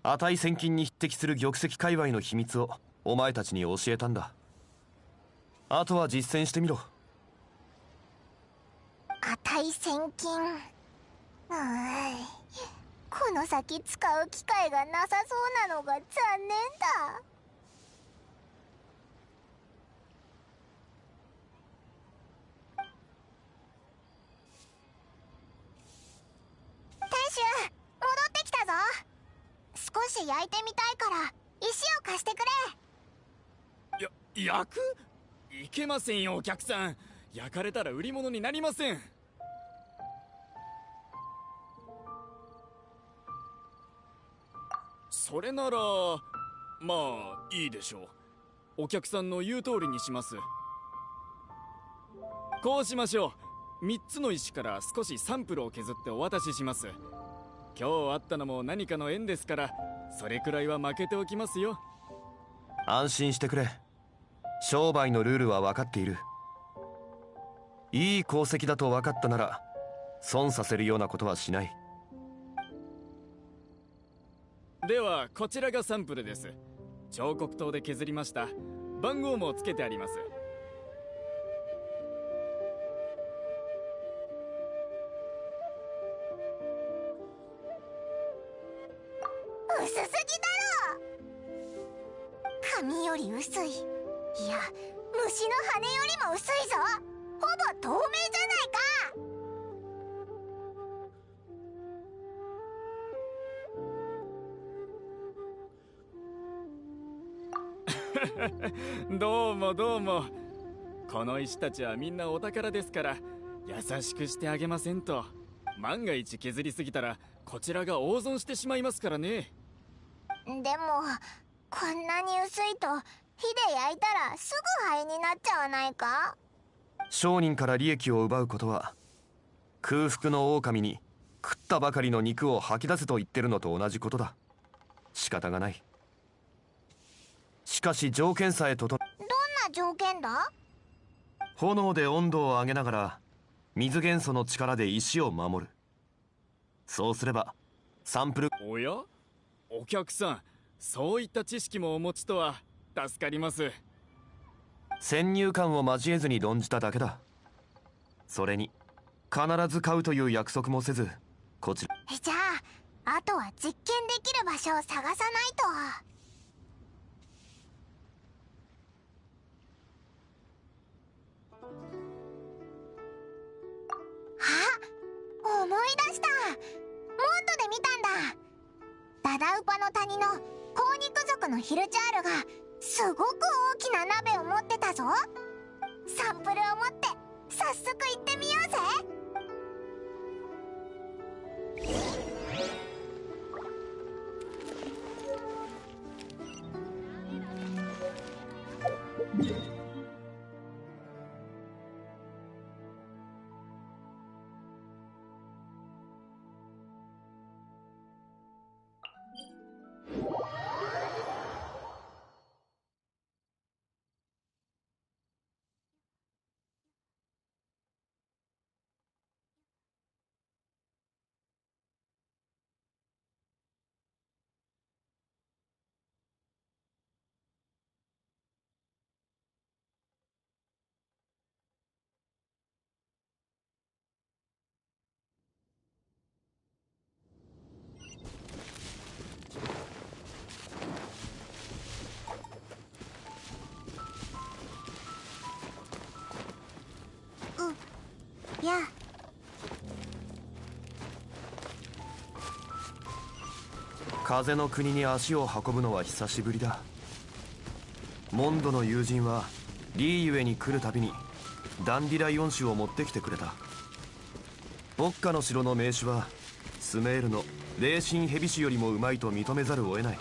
値千金に匹敵する玉石界隈の秘密をお前たちに教えたんだ。あとは実践してみろ。値千金。この先使う機会がなさそうなのが残念だ。店主、戻ってきたぞ。少し焼いてみたいから石を貸してくれ。焼く？いけませんよ、お客さん。焼かれたら売り物になりません。それならまあいいでしょう。お客さんの言う通りにします。こうしましょう。3つの石から少しサンプルを削ってお渡しします。今日会ったのも何かの縁ですから、それくらいは負けておきますよ。安心してくれ。商売のルールは分かっている。いい功績だと分かったなら損させるようなことはしない。ではこちらがサンプルです。彫刻刀で削りました。番号もつけてあります。薄すぎだろ。紙より薄い。いや、虫の羽よりも薄いぞ。ほぼ透明じゃないか。どうもどうも。この石たちはみんなお宝ですから、優しくしてあげませんと。万が一削りすぎたらこちらが大損してしまいますからね。でもこんなに薄いと火で焼いたらすぐ灰になっちゃわないか。商人から利益を奪うことは空腹の狼に食ったばかりの肉を吐き出せと言ってるのと同じことだ。仕方がない。しかし条件さえ整。どんな条件だ？炎で温度を上げながら水元素の力で石を守る。そうすればサンプル。おや？お客さん、そういった知識もお持ちとは助かります。先入観を交えずに論じただけだ。それに必ず買うという約束もせず、こちら。じゃああとは実験できる場所を探さないと。あ、思い出した。モンドで見たんだ。ダダウパの谷の高肉族のヒルチャールがすごく大きな鍋を持ってたぞ。サンプルを持って早速行ってみようぜ。やあ。風の国に足を運ぶのは久しぶりだ。モンドの友人はリーゆえに来るたびにダンディライオン種を持ってきてくれた。牧歌の城の名手はスメールの霊神ヘビ種よりもうまいと認めざるを得ない。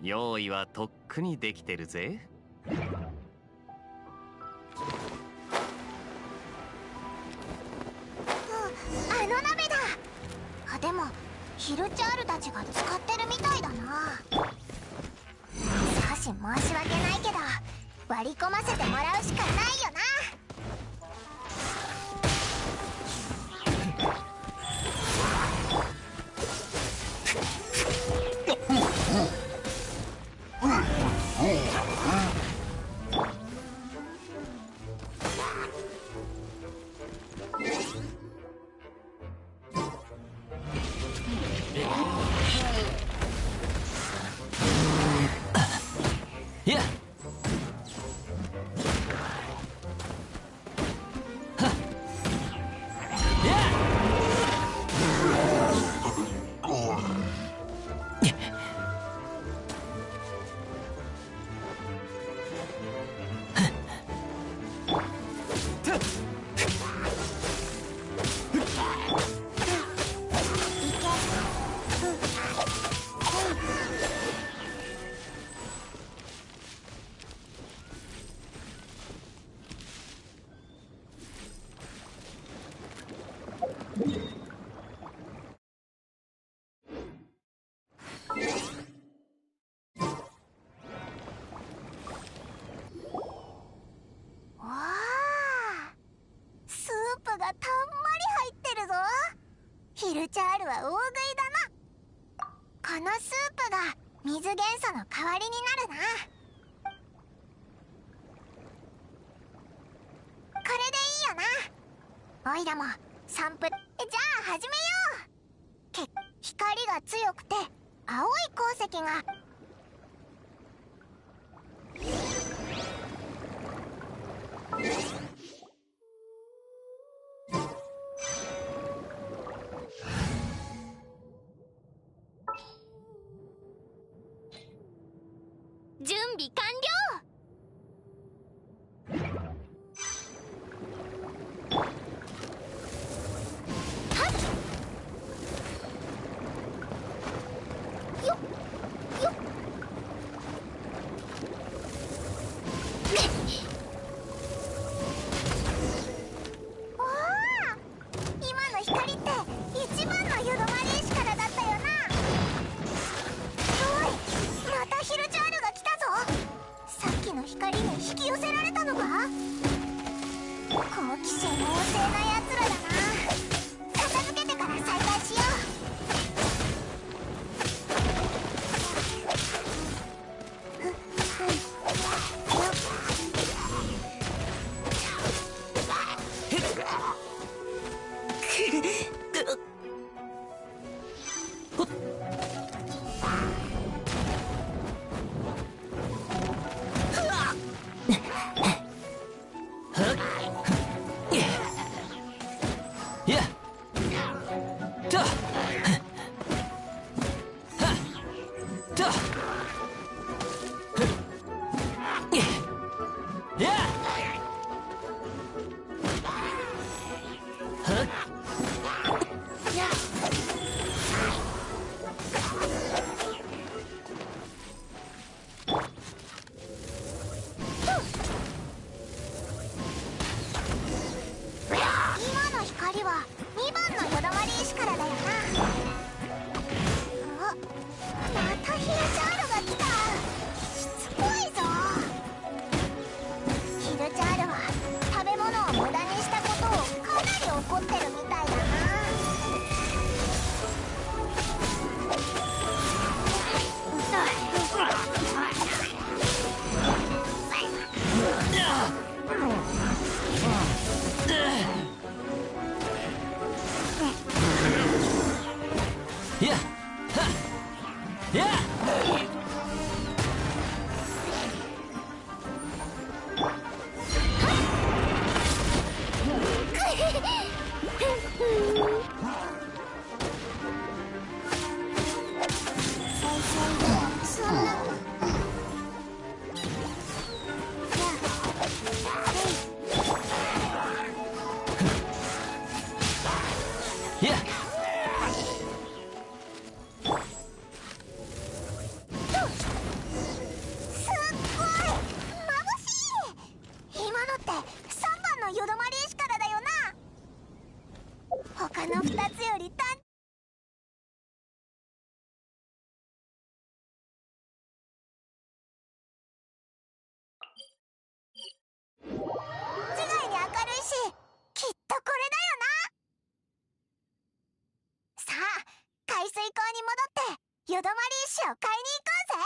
用意はとっくにできてるぜ。でもヒルチャールたちが使ってるみたいだな。少し申し訳ないけど割り込ませてもらうしかないよな。ヒルチャールは大食いだな。このスープが水元素の代わりになるな。これでいいよな。おいらも散歩。じゃあ始めよう。光が強くて青い鉱石が準備完了。光に引き寄せられたのか。好奇心旺盛なやつらだな。片付けてから再開しよ他の2つよりよどまり石を買いに行こうぜ。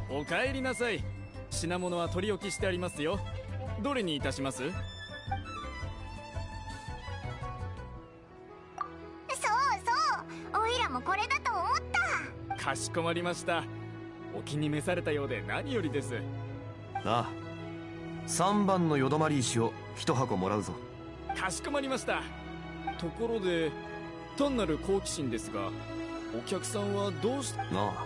おかえりなさい。品物は取り置きしてありますよ。どれにいたします？そうそう、おいらもこれだと思った。かしこまりました。お気に召されたようで何よりです。ああ、3番のよどまり石を1箱もらうぞ。かしこまりました。ところで単なる好奇心ですが、お客さんはどうして？ああ、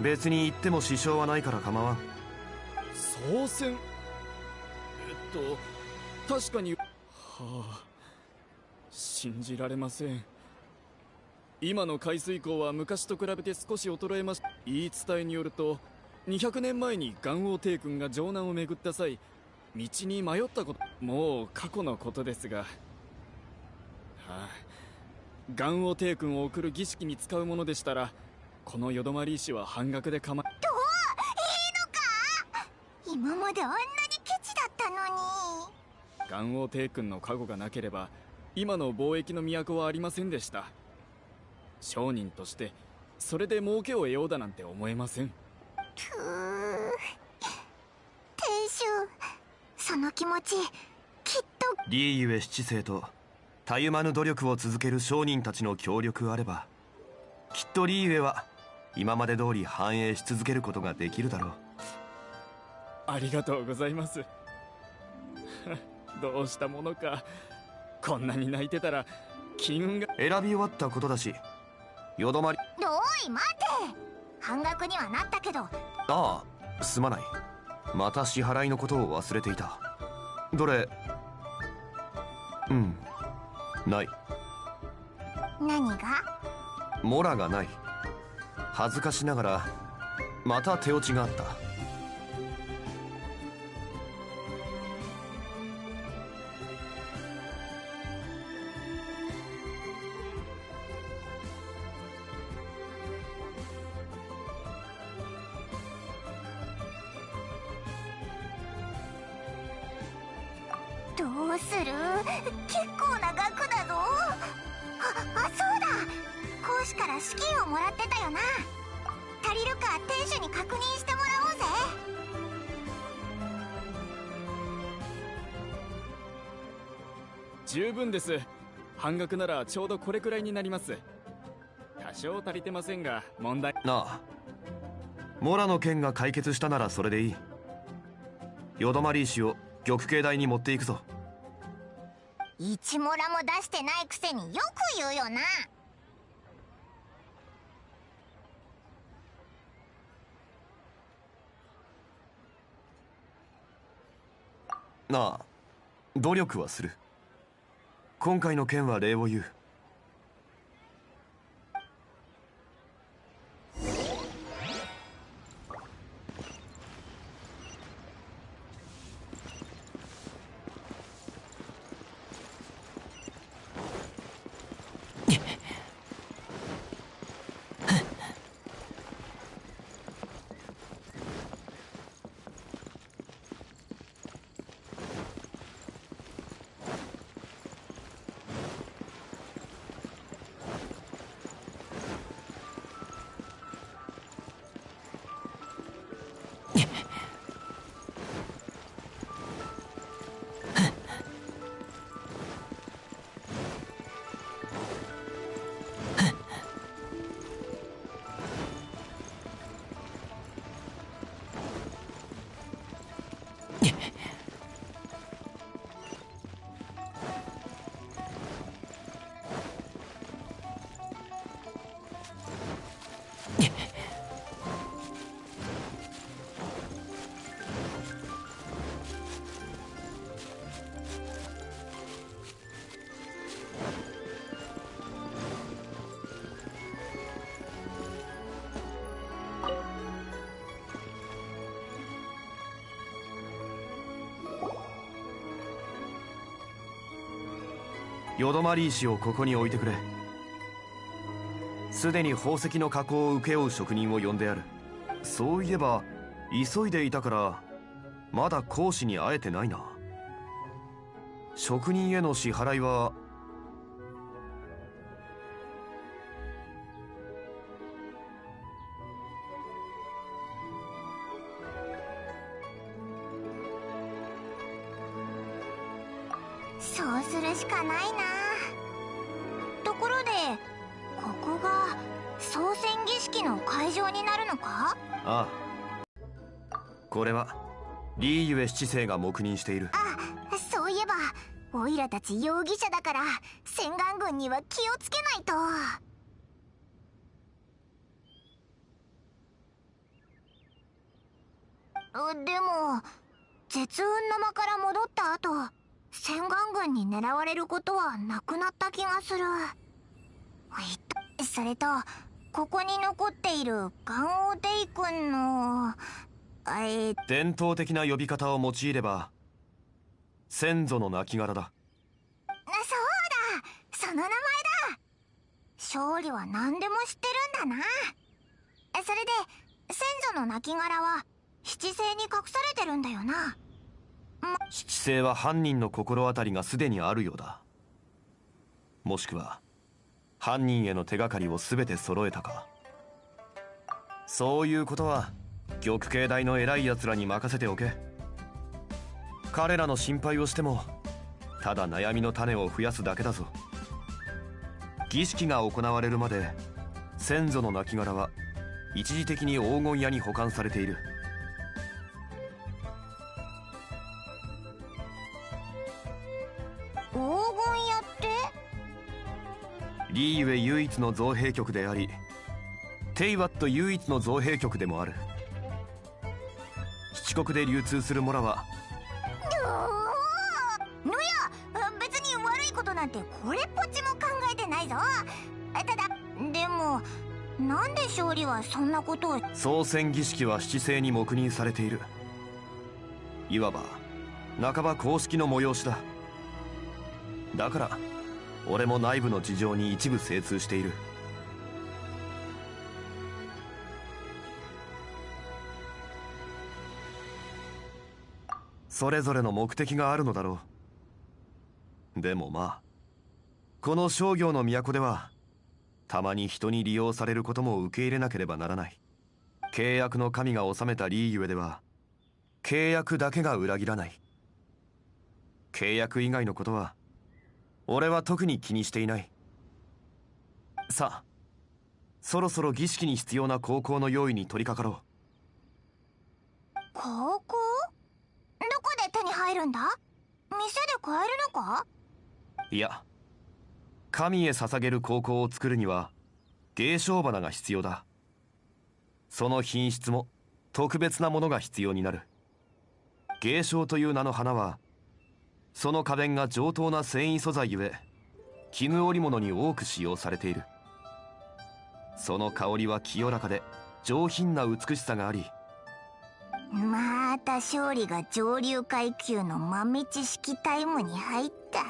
別に言っても支障はないから構わん。操船？確かに。はあ、信じられません。今の海水溝は昔と比べて少し衰えました。言い伝えによると、200年前に元王帝君が城南を巡った際、道に迷ったこと、もう過去のことですが、はあ、元王帝君を送る儀式に使うものでしたら、このよどまり石は半額で構い。いいのか？今まであんなにケチだったのに。元王帝君の加護がなければ今の貿易の都はありませんでした。商人としてそれで儲けを得ようだなんて思えません。亭主、その気持ちきっと。リーユエ七世とたゆまぬ努力を続ける商人たちの協力あれば、きっとリーユエは今まで通り繁栄し続けることができるだろう。ありがとうございますどうしたものか。こんなに泣いてたら金運が。選び終わったことだし、よどまり。おい待て、半額にはなったけど。ああ、すまない。また支払いのことを忘れていた。どれ？ない。何が？モラがない。恥ずかしながらまた手落ちがあった。どうする？結構な額だぞ。そうだ、講師から資金をもらってたよな。足りるか店主に確認してもらおうぜ。十分です。半額ならちょうどこれくらいになります。多少足りてませんが問題なあ、モラの件が解決したならそれでいい。よどまり石を玉形台に持っていくぞ。1モラも出してないくせによく言うよな。なあ、努力はする。今回の件は礼を言う。よどまり石をここに置いてくれ。すでに宝石の加工を請け負う職人を呼んである。そういえば急いでいたからまだ講師に会えてないな。職人への支払いはそうするしかないな。ところでここが操船儀式の会場になるのか？ああ、これはリーユエ七世が黙認している。そういえばオイラたち容疑者だから洗顔軍には気をつけないと。でも絶雲沼から戻った後洗顔軍に狙われることはなくなった気がする。それとここに残っているガンオデイ君の伝統的な呼び方を用いれば先祖の亡骸だ。そうだ、その名前だ。勝利は何でも知ってるんだな。それで先祖の亡骸は七星に隠されてるんだよな。七星は犯人の心当たりがすでにあるようだ。もしくは犯人への手がかりを全て揃えたか。そういうことは玉形大の偉い奴らに任せておけ。彼らの心配をしてもただ悩みの種を増やすだけだぞ。儀式が行われるまで先祖の亡骸は一時的に黄金屋に保管されている。黄金屋ってリーユエ唯一の造幣局でありテイワット唯一の造幣局でもある。七国で流通するモラはのや、別に悪いことなんてこれっぽっちも考えてないぞ。ただでもなんで勝利はそんなことを。操船儀式は七星に黙認されている。いわば半ば公式の催しだ。だから俺も内部の事情に一部精通している。それぞれの目的があるのだろでもまあ、この商業の都ではたまに人に利用されることも受け入れなければならない。契約の神が治めたリーゆえでは契約だけが裏切らない。契約以外のことは俺は特に気にしていない。さあ、そろそろ儀式に必要な高校の用意に取り掛かろう。高校？どこで手に入るんだ？店で買えるのか？いや、神へ捧げる高校を作るには芸商花が必要だ。その品質も特別なものが必要になる。芸商という名の花はその花弁が上等な繊維素材ゆえ絹織物に多く使用されている。その香りは清らかで上品な美しさがあり、また勝利が上流階級の豆知識タイムに入った。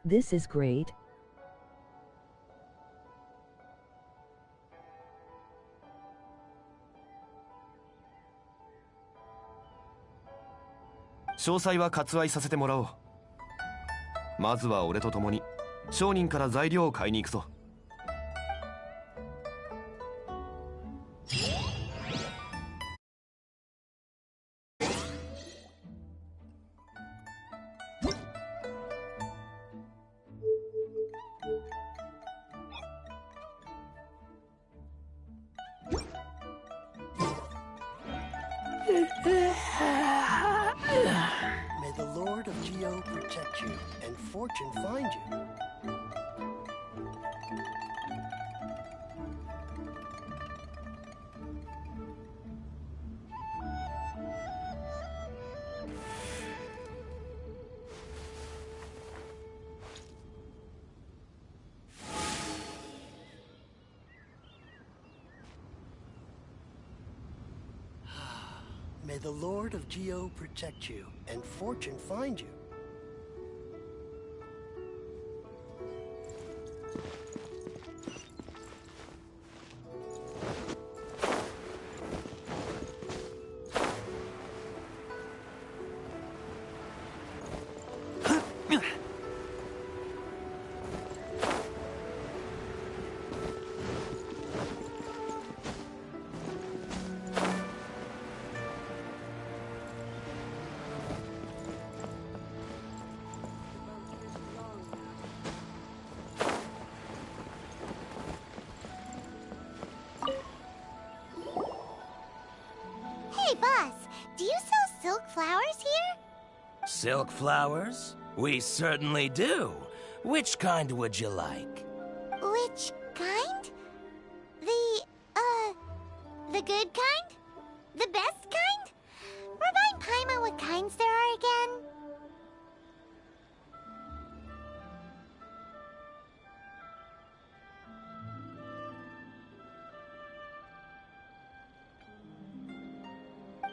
This is great. 詳細は割愛させてもらおう。まずは俺と共に商人から材料を買いに行くぞ。May the Lord of Geo protect you and fortune find you. May the Lord of Geo protect you and fortune find you. Hey, boss, do you sell silk flowers here? Silk flowers? We certainly do. Which kind would you like? Which kind? The good kind? The best kind? Remind Paimon what kinds there are again.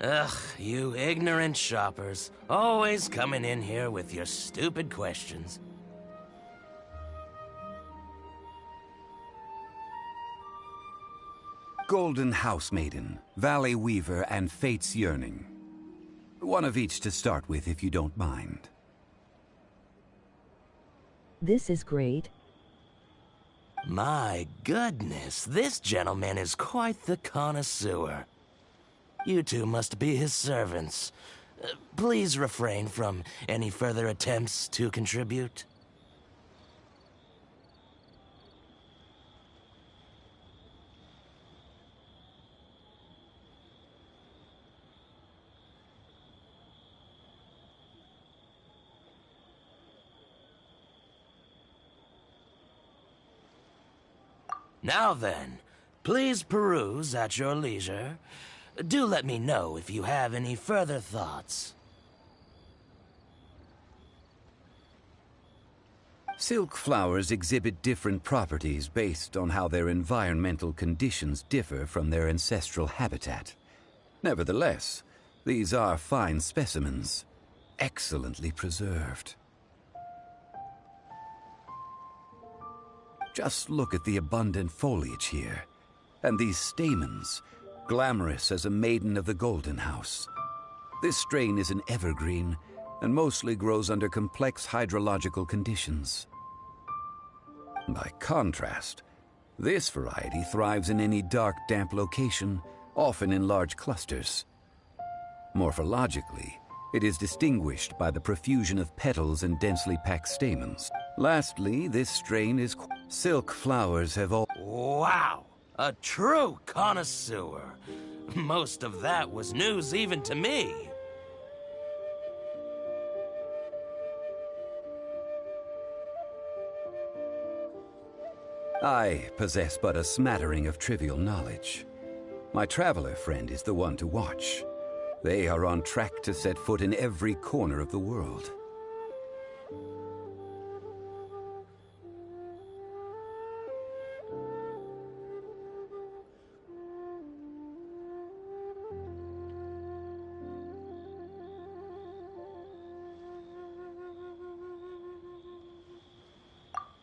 Ugh, you ignorant shoppers. Always coming in here with your stupid questions. Golden Housemaiden, Valley Weaver, and Fate's Yearning. One of each to start with, if you don't mind. This is great. My goodness, this gentleman is quite the connoisseur. You two must be his servants. Please refrain from any further attempts to contribute. Now then, please peruse at your leisure. Do let me know if you have any further thoughts. Silk flowers exhibit different properties based on how their environmental conditions differ from their ancestral habitat. Nevertheless, these are fine specimens, excellently preserved. Just look at the abundant foliage here, and these stamens, glamorous as a maiden of the Golden House. This strain is an evergreen, and mostly grows under complex hydrological conditions. By contrast, this variety thrives in any dark, damp location, often in large clusters. Morphologically, it is distinguished by the profusion of petals and densely packed stamens. Lastly, this strain is silk flowers have all... Wow! A true connoisseur. Most of that was news even to me. I possess but a smattering of trivial knowledge. My traveler friend is the one to watch. They are on track to set foot in every corner of the world.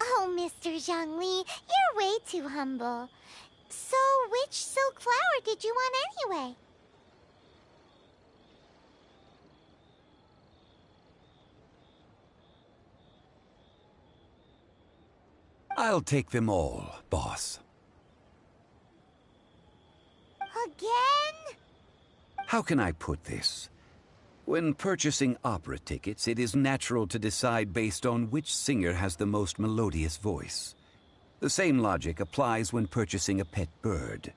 Oh, Mr. Zhongli, you're way too humble. So, which silk flower did you want anyway? I'll take them all, boss. Again? How can I put this? When purchasing opera tickets, it is natural to decide based on which singer has the most melodious voice. The same logic applies when purchasing a pet bird.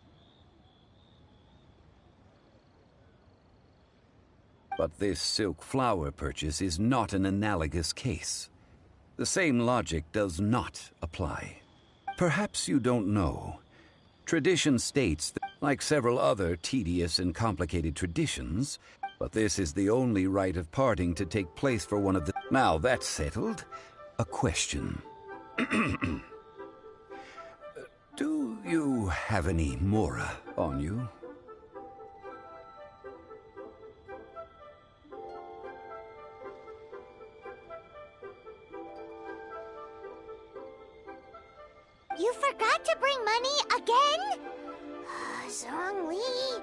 But this silk flower purchase is not an analogous case. The same logic does not apply. Perhaps you don't know. Tradition states that, like several other tedious and complicated traditions, but this is the only rite of parting to take place for one of the... Now that's settled, a question. Do you have any Mora on you? You forgot to bring money again? Zhongli.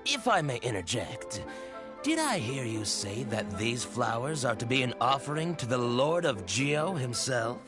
If I may interject, did I hear you say that these flowers are to be an offering to the Lord of Geo himself?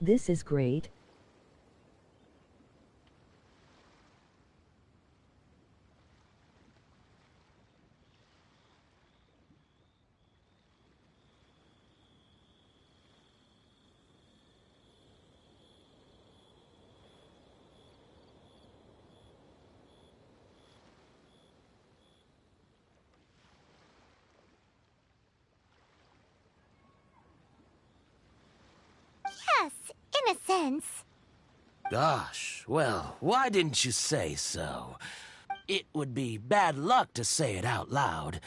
This is great. Yes, in a sense. Gosh, well, why didn't you say so? It would be bad luck to say it out loud,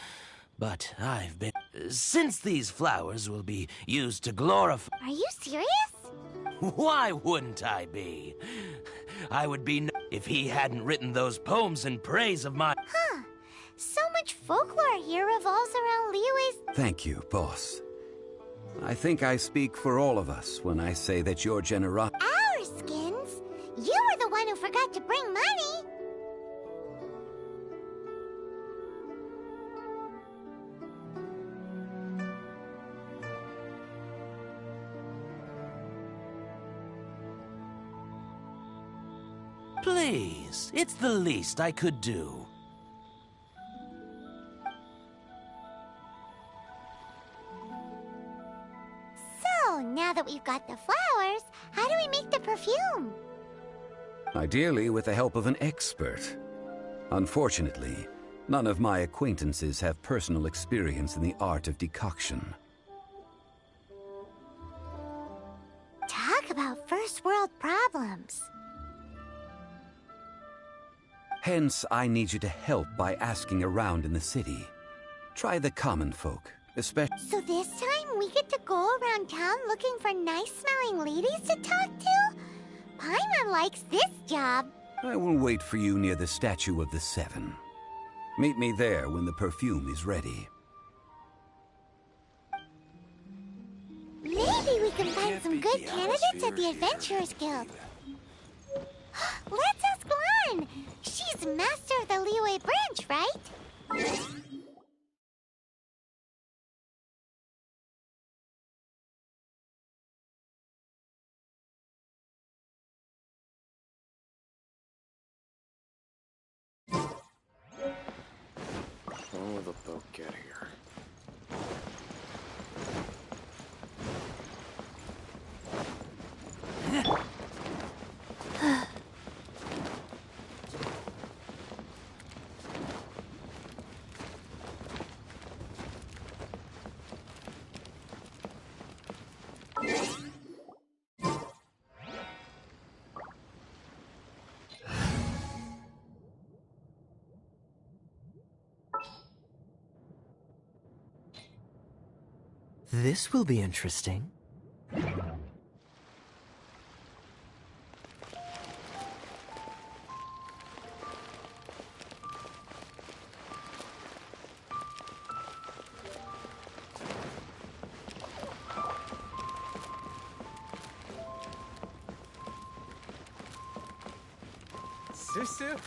but I've been... Since these flowers will be used to glorify... Are you serious? Why wouldn't I be? I would be if he hadn't written those poems in praise of my... Huh. So much folklore here revolves around Liyue's... Thank you, boss. I think I speak for all of us when I say that your generosity... Our skins? You were the one who forgot to bring money! Please, it's the least I could do. So, now that we've got the flowers, how do we make the perfume? Ideally with the help of an expert. Unfortunately, none of my acquaintances have personal experience in the art of decoction. Talk about first world problems. Hence, I need you to help by asking around in the city. Try the common folk, especially... So this time we get to go around town looking for nice-smelling ladies to talk to? Paimon likes this job. I will wait for you near the Statue of the Seven. Meet me there when the perfume is ready. Maybe we can find some good candidates at the Adventurers Guild. Let's ask Lan! She's master of the Liyue branch, right? When will the boat get here? This will be interesting. Susu?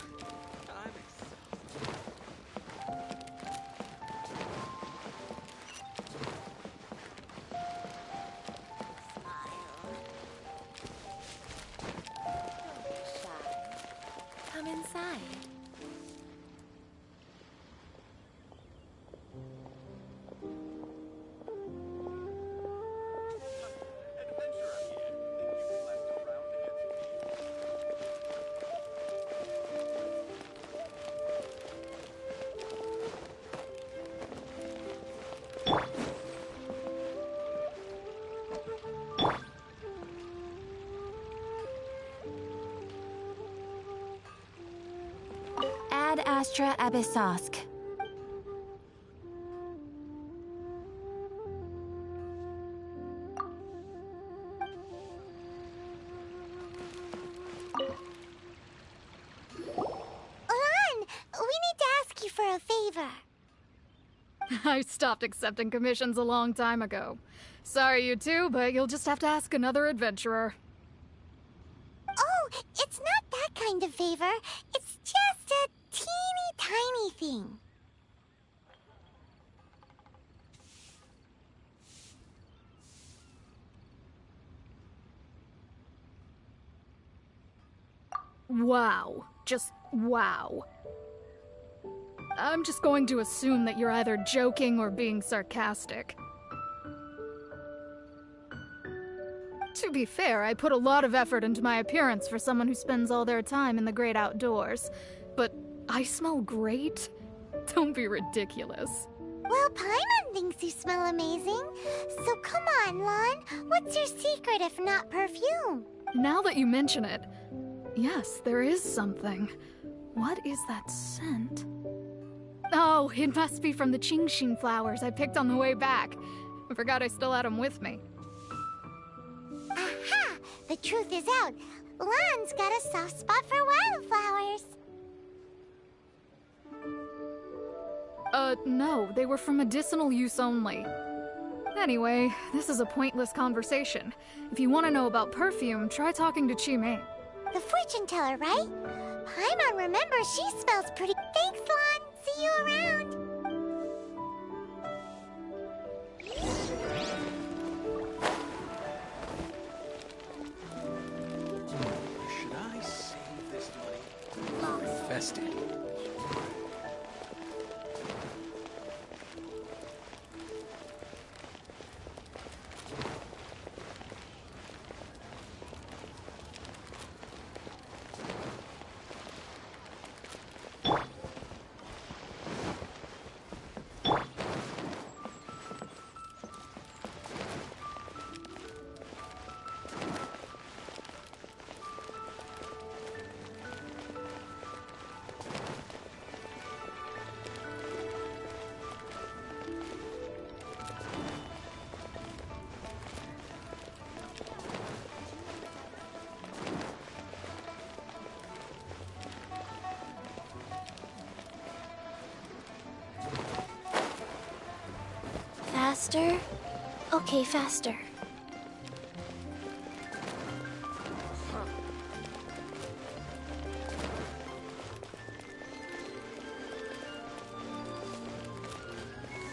Come inside. Ad Astra Abyssosk. Lan, we need to ask you for a favor. I stopped accepting commissions a long time ago. Sorry, you two, but you'll just have to ask another adventurer. Oh, it's not that kind of favor. It's just a teeny tiny thing. Wow. Just wow. I'm just going to assume that you're either joking or being sarcastic. To be fair, I put a lot of effort into my appearance for someone who spends all their time in the great outdoors. But I smell great? Don't be ridiculous. Well, Paimon thinks you smell amazing. So come on, Lan. What's your secret if not perfume? Now that you mention it, yes, there is something. What is that scent? Oh, it must be from the Genshin flowers I picked on the way back. I forgot I still had them with me. Aha! The truth is out. Lan's got a soft spot for wildflowers. No, they were for medicinal use only. Anyway, this is a pointless conversation. If you want to know about perfume, try talking to Chi-Mei. The fortune teller, right? Paimon remembers she smells pretty. Thanks, Lan. See you around. Should I save this money Faster? Okay, faster.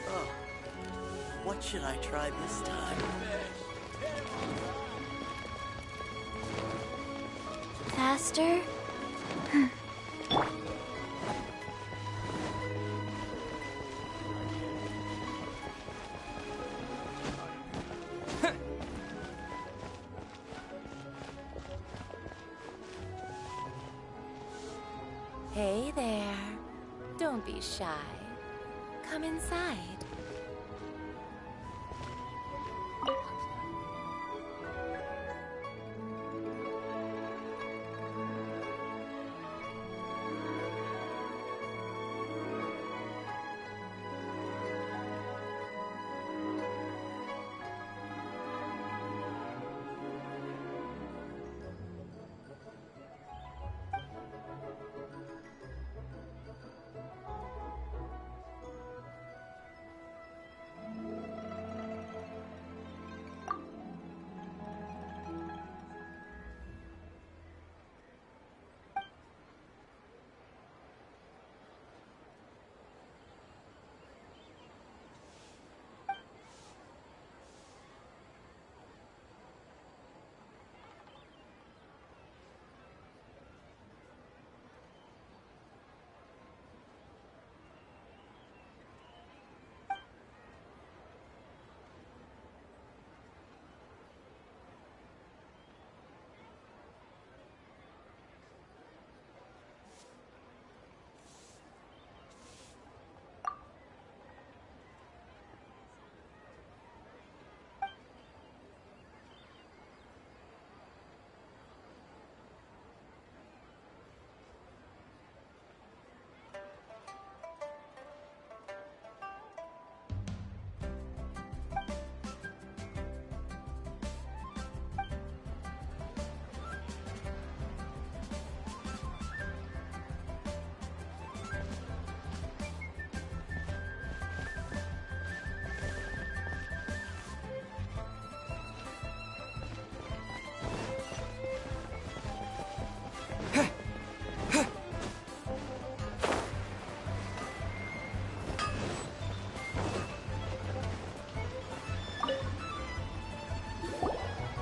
Oh, what should I try this time? Faster? Hey there. Don't be shy. Come inside.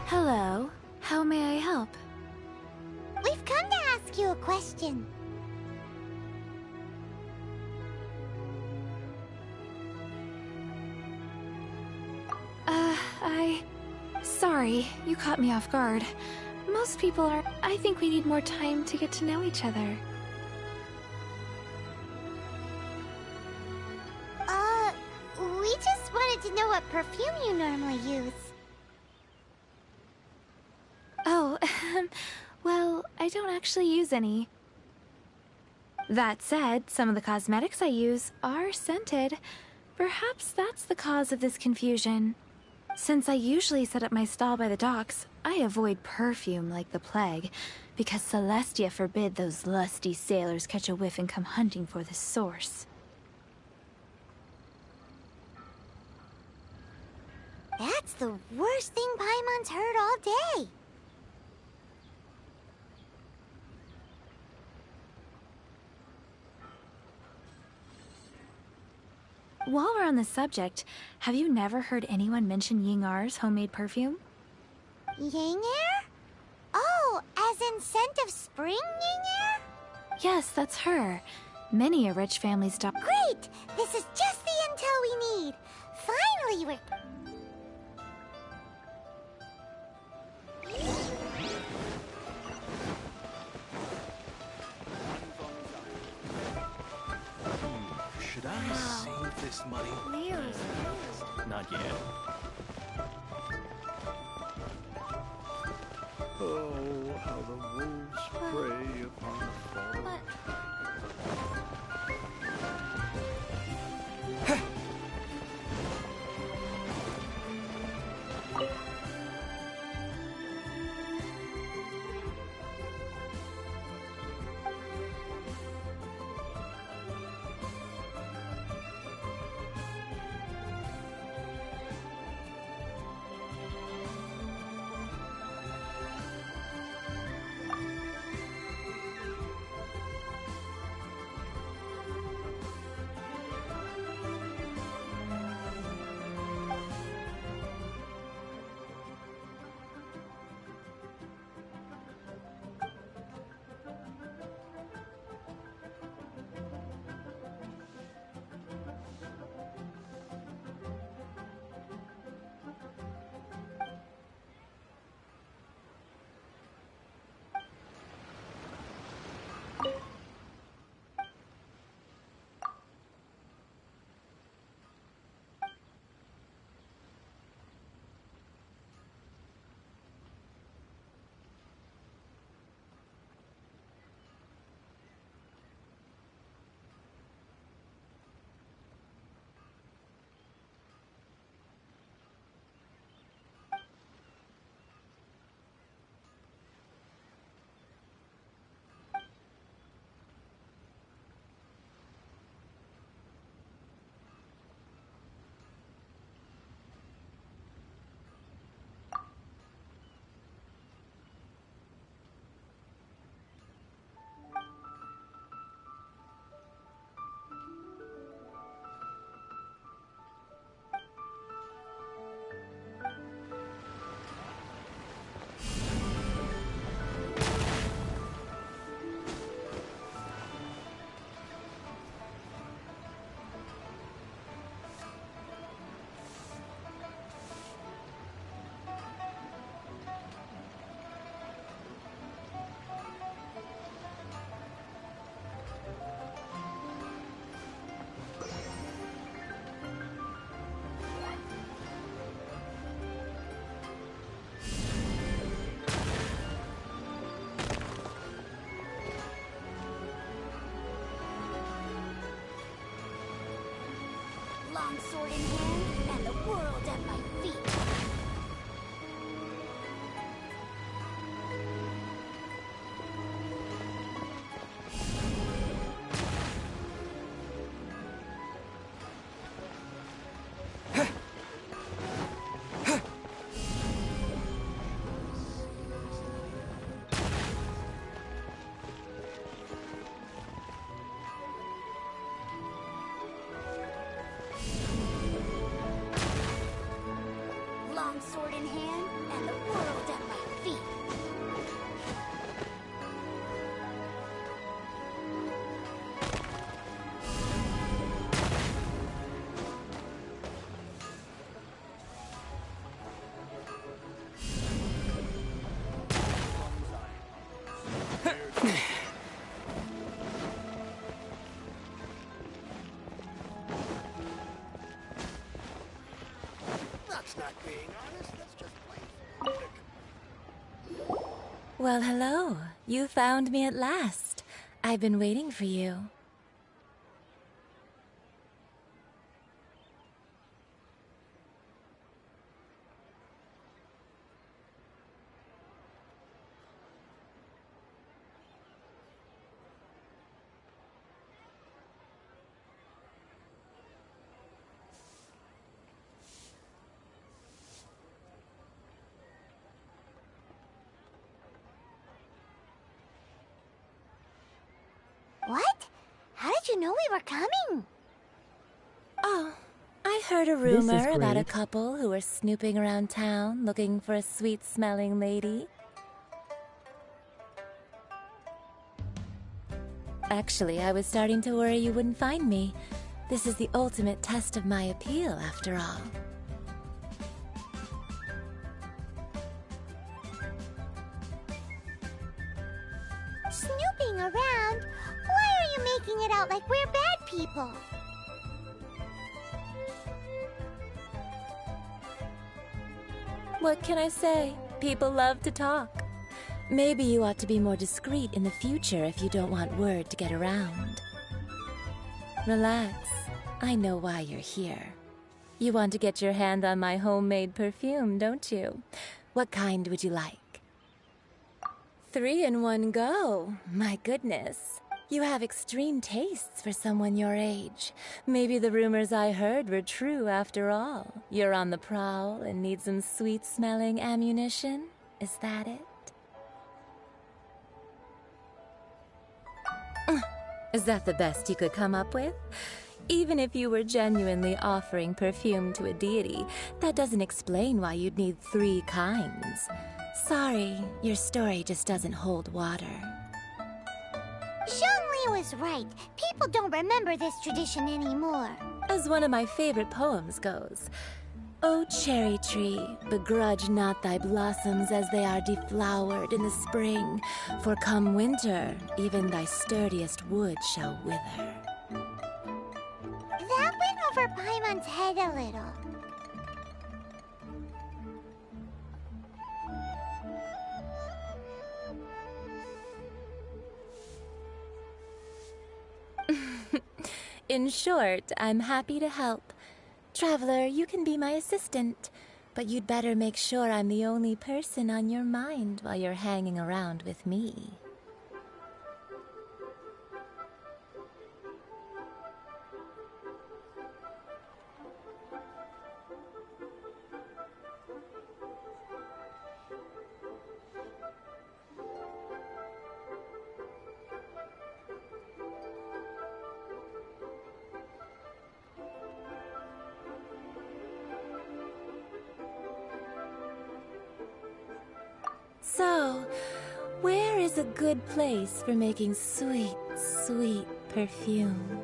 Hello. How may I help? We've come to ask you a question. Sorry, you caught me off guard. Most people are. I think we need more time to get to know each other. We just wanted to know what perfume you normally use. Oh, well, I don't actually use any. That said, some of the cosmetics I use are scented. Perhaps that's the cause of this confusion. Since I usually set up my stall by the docks, I avoid perfume like the plague, because Celestia forbid those lusty sailors catch a whiff and come hunting for the source. That's the worst thing Paimon's heard all day. While we're on the subject, have you never heard anyone mention Yingar's homemade perfume? Yingar? Oh, as in scent of spring, Yingar? Yes, that's her. Many a rich family stop. Great! This is just the intel we need. Finally, we're... Should I save this money? Not yet. Oh, how the wolves prey upon the fallen. Long sword in hand and the world at my feet. Long sword in hand and the world at my feet. That's not being honest, that's just plain. Well, hello. You found me at last. I've been waiting for you. What? How did you know we were coming? Oh, I heard a This is rumor about a great. couple who were snooping around town looking for a sweet-smelling lady. Actually, I was starting to worry you wouldn't find me. This is the ultimate test of my appeal, after all. Snooping around? Why are you making it out like we're bad people? What can I say? People love to talk. Maybe you ought to be more discreet in the future if you don't want word to get around. Relax. I know why you're here. You want to get your hand on my homemade perfume, don't you? What kind would you like? 3 in one go. My goodness. You have extreme tastes for someone your age. Maybe the rumors I heard were true after all. You're on the prowl and need some sweet-smelling ammunition? Is that it? Is that the best you could come up with? Even if you were genuinely offering perfume to a deity, that doesn't explain why you'd need 3 kinds. Sorry, your story just doesn't hold water. Xiangli was right. People don't remember this tradition anymore. As one of my favorite poems goes, O cherry tree, begrudge not thy blossoms as they are deflowered in the spring, for come winter, even thy sturdiest wood shall wither. That went over Paimon's head a little. In short, I'm happy to help. Traveler, you can be my assistant, but you'd better make sure I'm the only person on your mind while you're hanging around with me. So, where is a good place for making sweet, sweet perfume?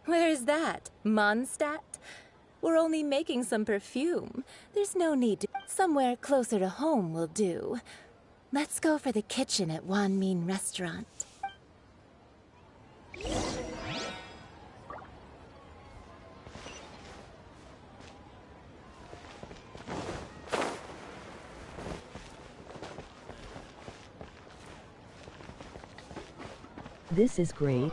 Where is that? Mondstadt? We're only making some perfume. There's no need to... Somewhere closer to home will do. Let's go for the kitchen at Wan Min Restaurant. This is great.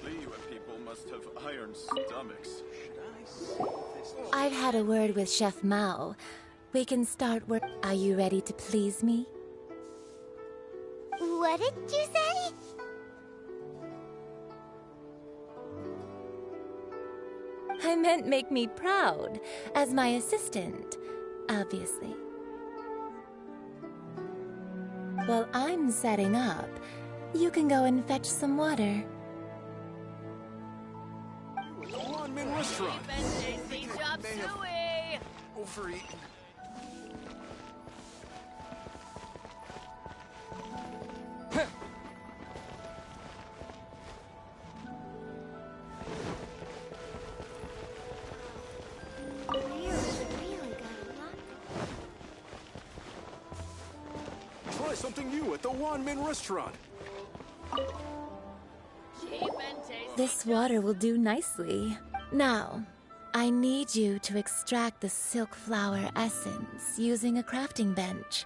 Liyue people must have iron stomachs. I've had a word with Chef Mao. We can start work. Are you ready to please me? What did you say? I meant make me proud, as my assistant, obviously. While I'm setting up, you can go and fetch some water. The Wan Min restaurant. Overeaten. Try something new at the Wan Min restaurant. This water will do nicely. Now, I need you to extract the silk flower essence using a crafting bench.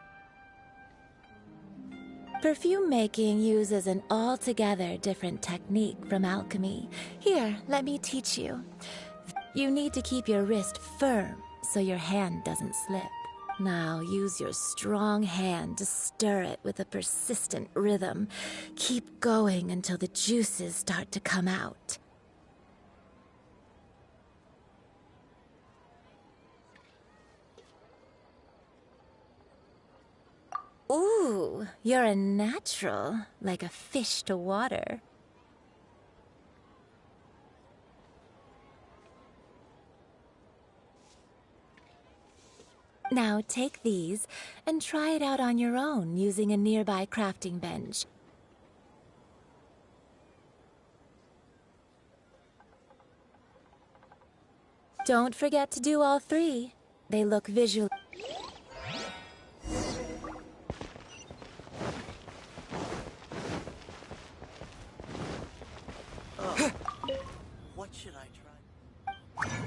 Perfume making uses an altogether different technique from alchemy. Here, let me teach you. You need to keep your wrist firm so your hand doesn't slip. Now use your strong hand to stir it with a persistent rhythm. Keep going until the juices start to come out. Ooh, you're a natural, like a fish to water. Now take these and try it out on your own using a nearby crafting bench. Don't forget to do all three. They look visual. What should I try?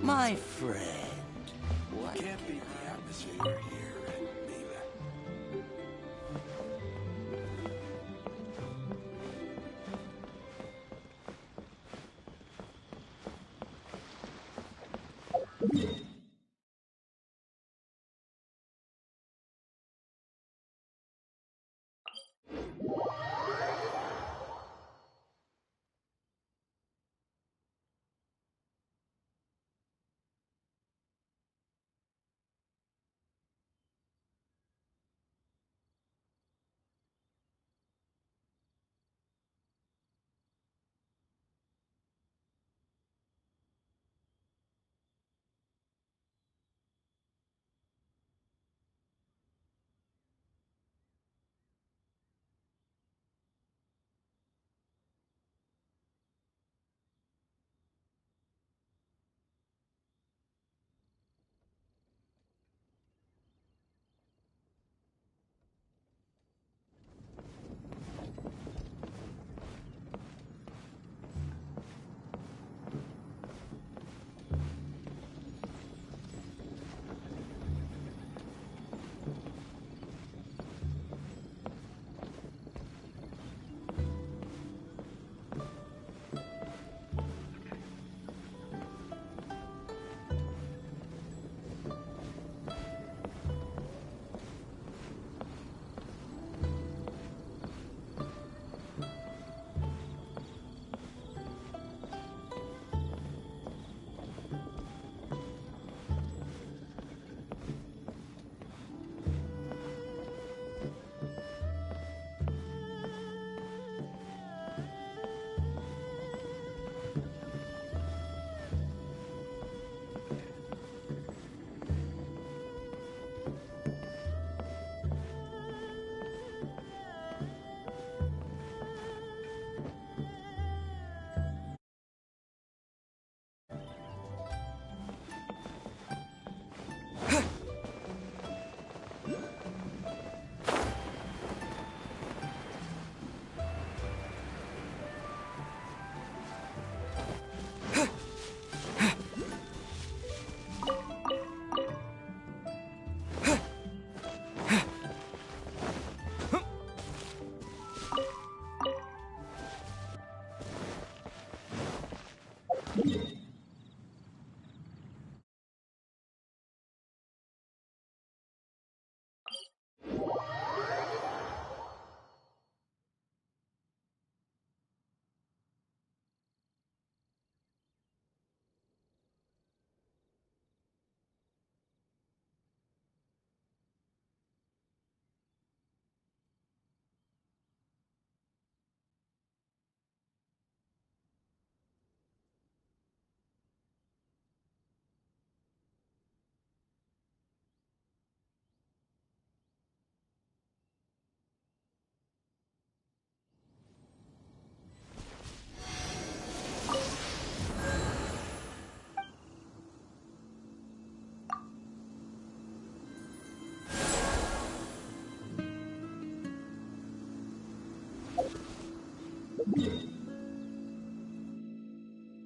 My friend, what Can't beat the atmosphere here, Mila.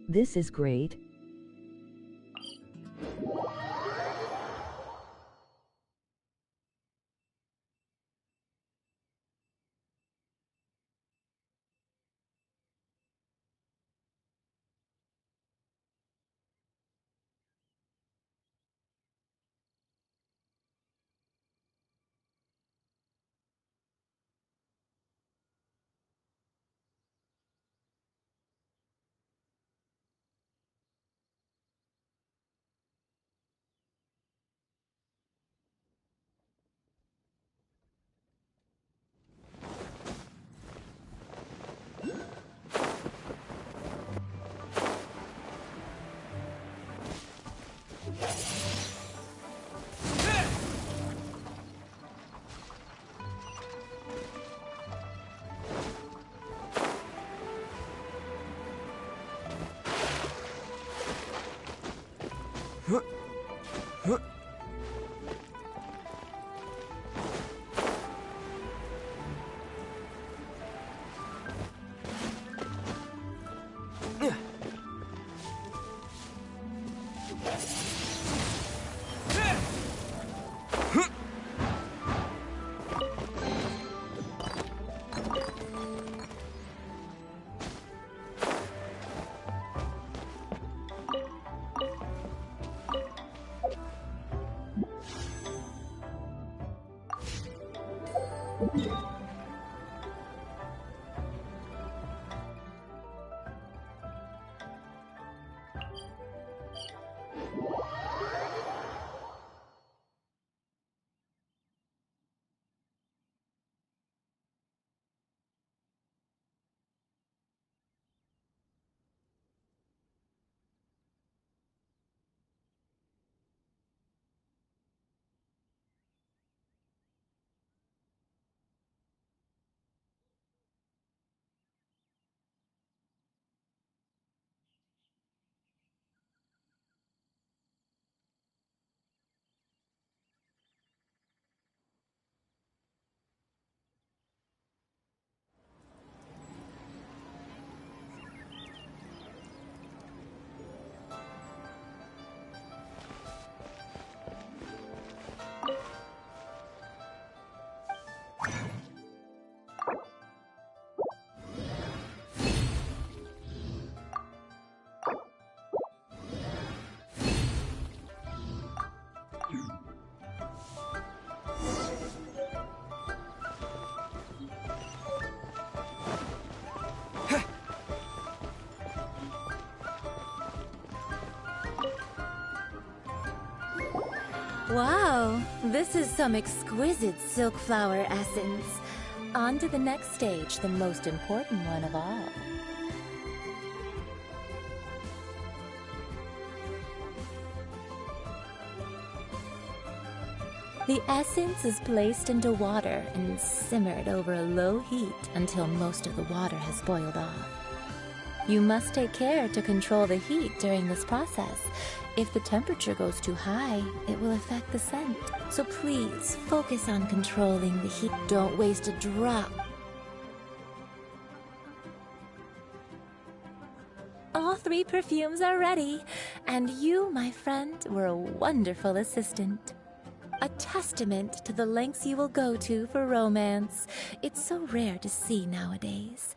This is great. Wow, this is some exquisite silk flower essence. On to the next stage, the most important one of all. The essence is placed into water and simmered over a low heat until most of the water has boiled off. You must take care to control the heat during this process. If the temperature goes too high, it will affect the scent. So please, focus on controlling the heat. Don't waste a drop. All 3 perfumes are ready, and you, my friend, were a wonderful assistant. A testament to the lengths you will go to for romance. It's so rare to see nowadays.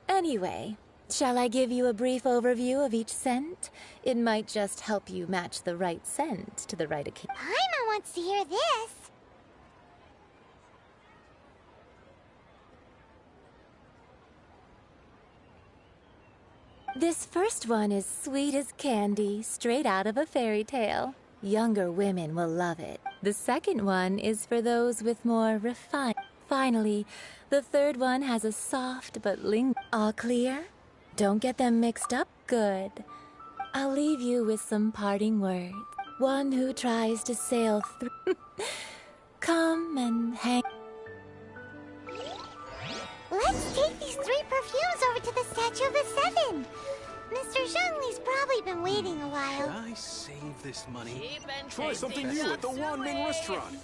Anyway, shall I give you a brief overview of each scent? It might just help you match the right scent to the right occasion. Paimon wants to hear this. This first one is sweet as candy, straight out of a fairy tale. Younger women will love it. The second one is for those with more refined. Finally, the third one has a soft but All clear? Don't get them mixed up. Good. I'll leave you with some parting words. One who tries to sail through. Come and hang. Let's take these 3 perfumes over to the Statue of the Seven. this money. Try something new at the Wanmin restaurant.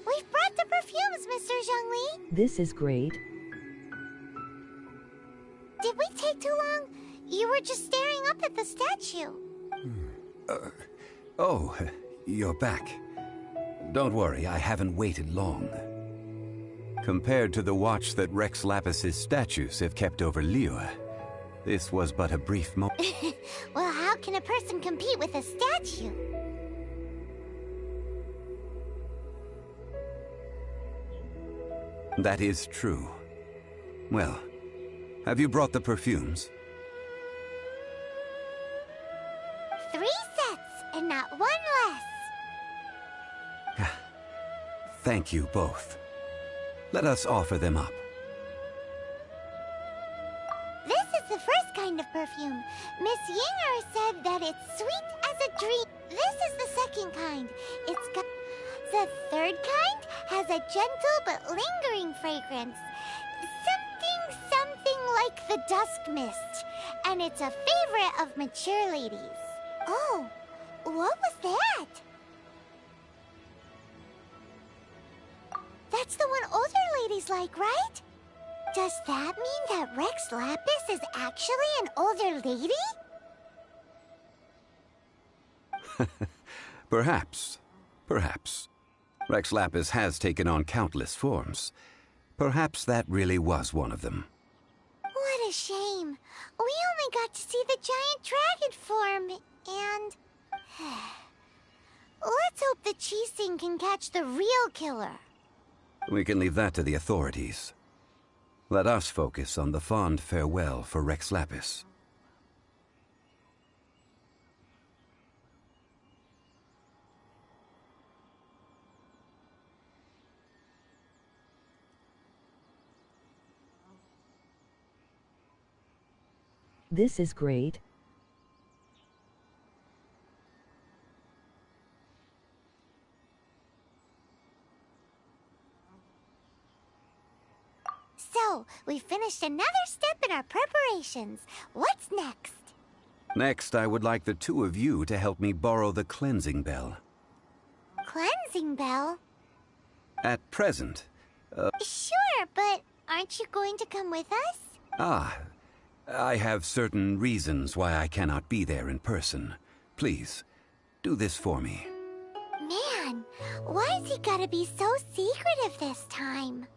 We've brought the perfumes, Mr. Zhongli. This is great. Did we take too long? You were just staring up at the statue. Oh, you're back. Don't worry, I haven't waited long. Compared to the watch that Rex Lapis's statues have kept over Liyue, this was but a brief moment. Well, how can a person compete with a statue? That is true. Well, have you brought the perfumes? 3 sets, and not one less. Thank you both. Let us offer them up. This is the first kind of perfume. Miss Yinger said that it's sweet as a dream. This is the second kind. It's got... The third kind has a gentle but lingering fragrance. Something like the dusk mist. And it's a favorite of mature ladies. Oh, what was that? That's the one older ladies like, right? Does that mean that Rex Lapis is actually an older lady? Perhaps. Perhaps. Rex Lapis has taken on countless forms. Perhaps that really was one of them. What a shame. We only got to see the giant dragon form, and... Let's hope the Qixing can catch the real killer. We can leave that to the authorities. Let us focus on the fond farewell for Rex Lapis. This is great. So, we finished another step in our preparations. What's next? Next, I would like the two of you to help me borrow the cleansing bell. Cleansing bell? At present, Sure, but aren't you going to come with us? I have certain reasons why I cannot be there in person. Please, do this for me. Man, why's he gotta be so secretive this time?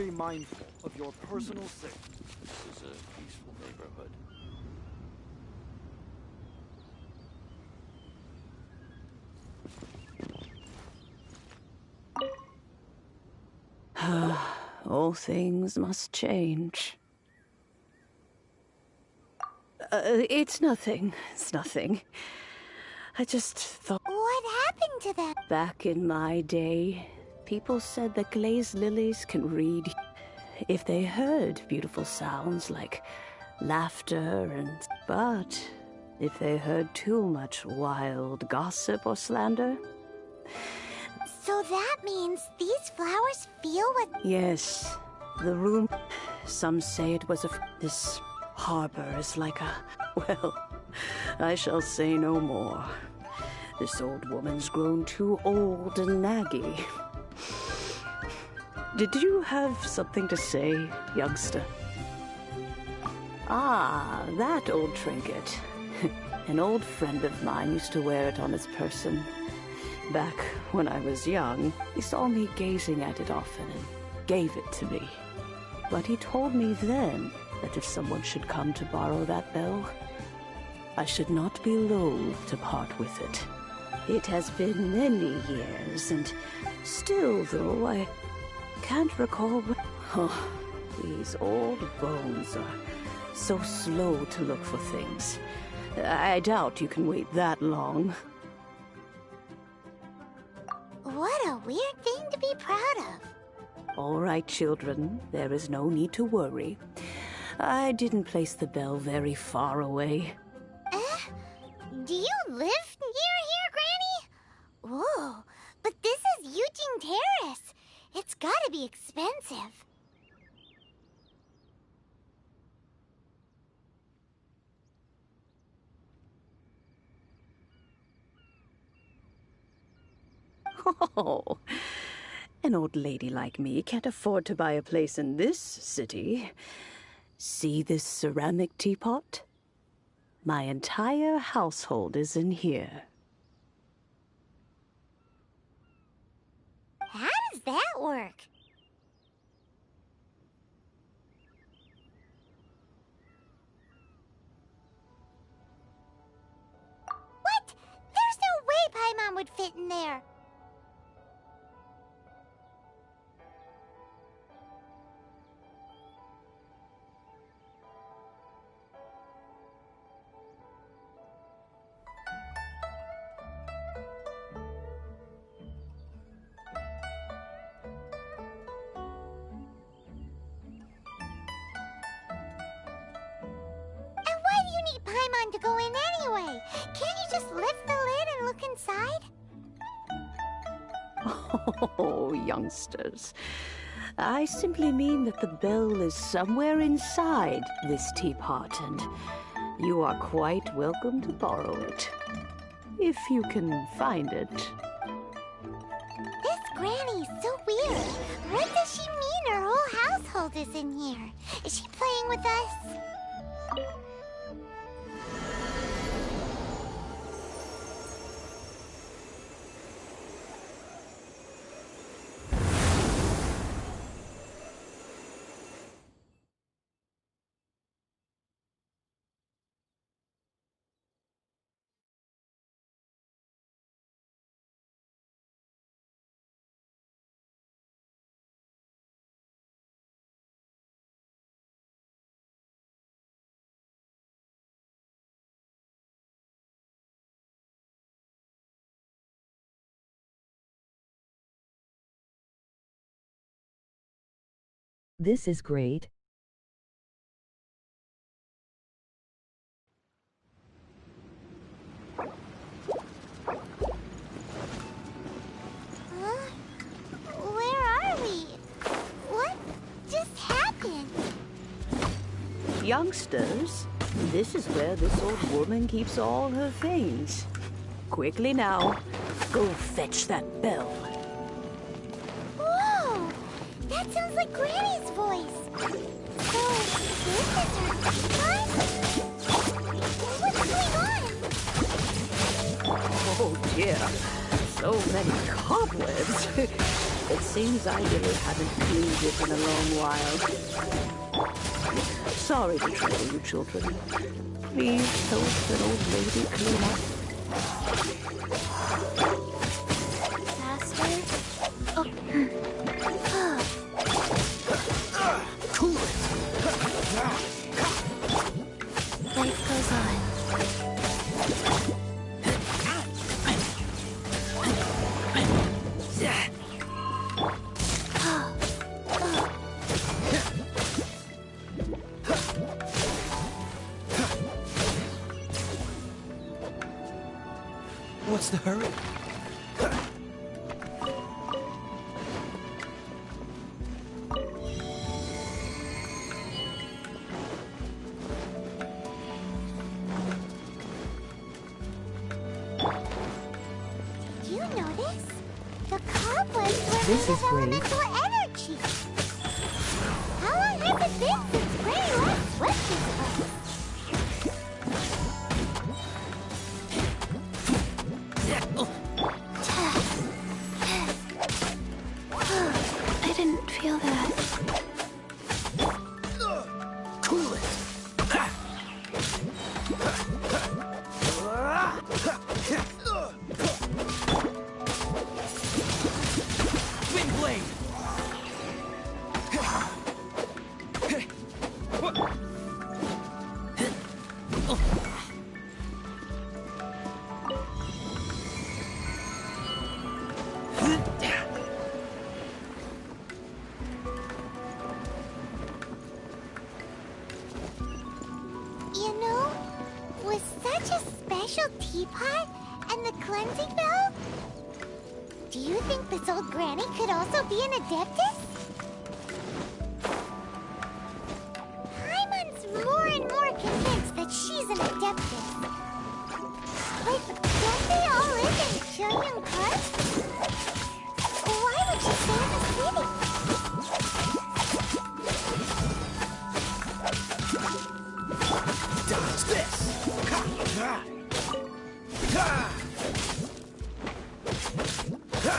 be mindful of your personal safety. This is a peaceful neighborhood. All things must change. It's nothing. It's nothing. I just thought... What happened to them? Back in my day, people said that glazed lilies can read. If they heard beautiful sounds like laughter and... But if they heard too much wild gossip or slander... So that means these flowers feel what... Yes, the room... Some say it was this harbor is like a... Well, I shall say no more. This old woman's grown too old and naggy. Did you have something to say, youngster? Ah, that old trinket. An old friend of mine used to wear it on his person. Back when I was young, he saw me gazing at it often and gave it to me. But he told me then that if someone should come to borrow that bell, I should not be loath to part with it. It has been many years, and still, though, I can't recall what... Oh, these old bones are so slow to look for things. I doubt you can wait that long. What a weird thing to be proud of. All right, children, there is no need to worry. I didn't place the bell very far away. Do you live near here, Granny? Whoa, but this is Eugene Terrace. It's gotta be expensive. Oh, an old lady like me can't afford to buy a place in this city. See this ceramic teapot? My entire household is in here. How does that work? What? There's no way Paimon would fit in there. Paimon to go in anyway. Can't you just lift the lid and look inside? Oh, youngsters. I simply mean that the bell is somewhere inside this teapot, and you are quite welcome to borrow it. If you can find it. This granny's so weird. What does she mean her whole household is in here? Is she playing with us? This is great. Where are we? What just happened? Youngsters, this is where this old woman keeps all her things. Quickly now, go fetch that bell. Whoa! That sounds like Granny's voice. So, this is her teapot? What's going on? Oh dear, so many cobwebs. It seems I really haven't cleaned it in a long while. Sorry to trouble you, children. Please help an old lady clean up. Faster? Oh. Cool it! Life goes on. What's the hurry? Did you notice? The cobwebs were This made is of great. elemental energy. How long has it been since Gray last swept this place? I didn't feel that. Cool it! Wind blade! You know, with such a special teapot and the cleansing bell, do you think this old granny could also be an adeptus? Paimon's more and more convinced that she's an adeptus. But don't they all live in Chilean Park? Why would she stay in the city? Dodge this! Ha! Ha! Ha! Ha!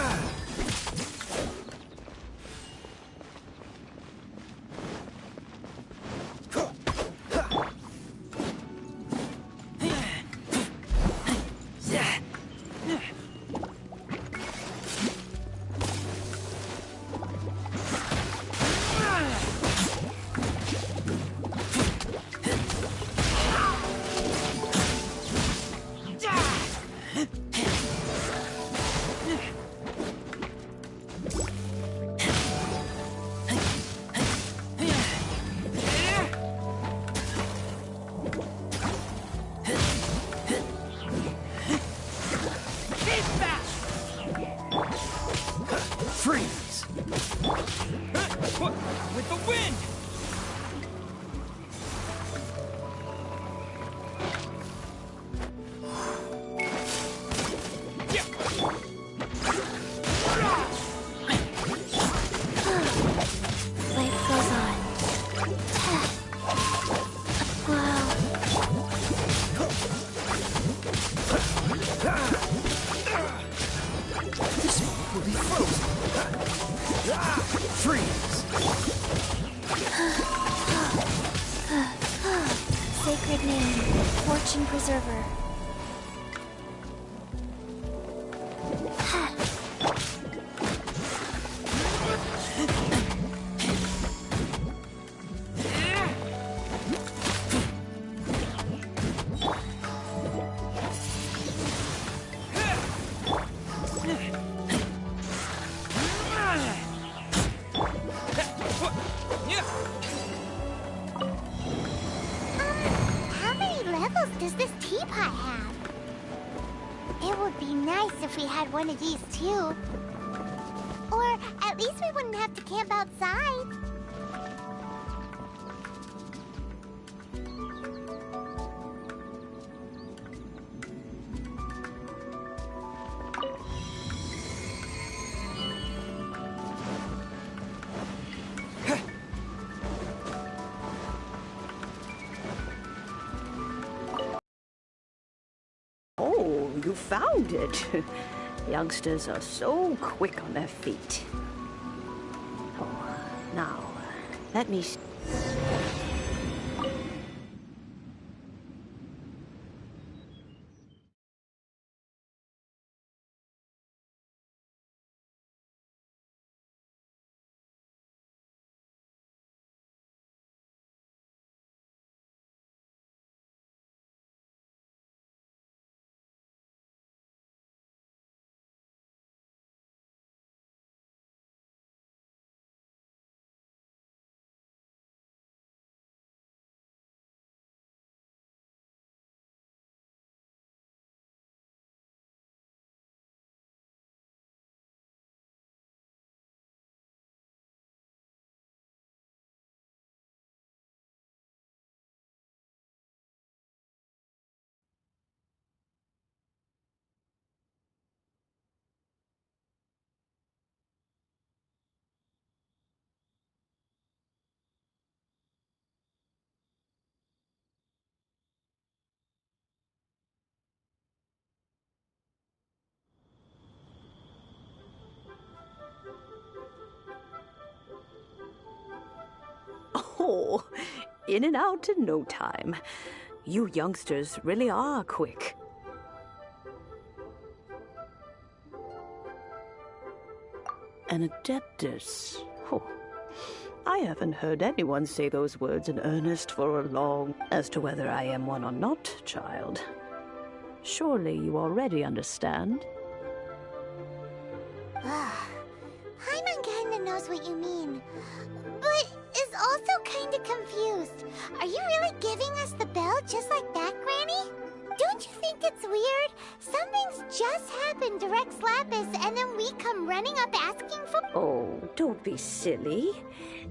Freeze! With the wind! Life goes on. Wow. This moment will be frozen! Freeze! Sacred name, Fortune Preserver. How many levels does this teapot have? It would be nice if we had one of these too. Or at least we wouldn't have to camp outside. Oh, you found it. Youngsters are so quick on their feet. Now, let me... Oh, in and out in no time. You youngsters really are quick. An adeptus. Oh, I haven't heard anyone say those words in earnest for a long... As to whether I am one or not, child. Surely you already understand. Paimon kinda knows what you mean, but is also kinda confused. Are you really giving us the bell just like that, Granny? Don't you think it's weird? Something's just happened to Rex Lapis, and then we come running up asking for... Oh, don't be silly.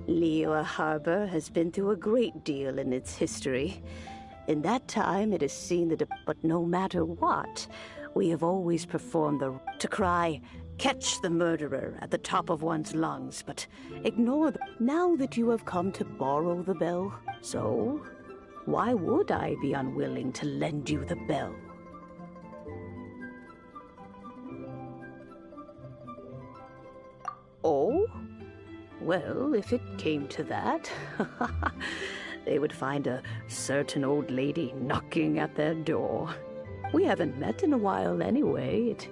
Liyue Harbor has been through a great deal in its history. In that time, it has seen the... But no matter what, we have always performed the... To cry, catch the murderer at the top of one's lungs, but ignore the... Now that you have come to borrow the bell, so... Why would I be unwilling to lend you the bell? Oh? Well, if it came to that, they would find a certain old lady knocking at their door. We haven't met in a while anyway. It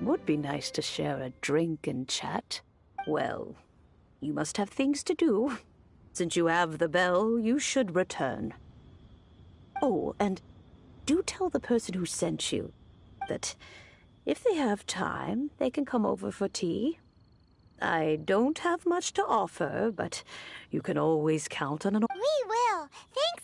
would be nice to share a drink and chat. Well, you must have things to do. Since you have the bell, you should return. Oh, and do tell the person who sent you that if they have time, they can come over for tea. I don't have much to offer, but you can always count on an... We will. Thanks.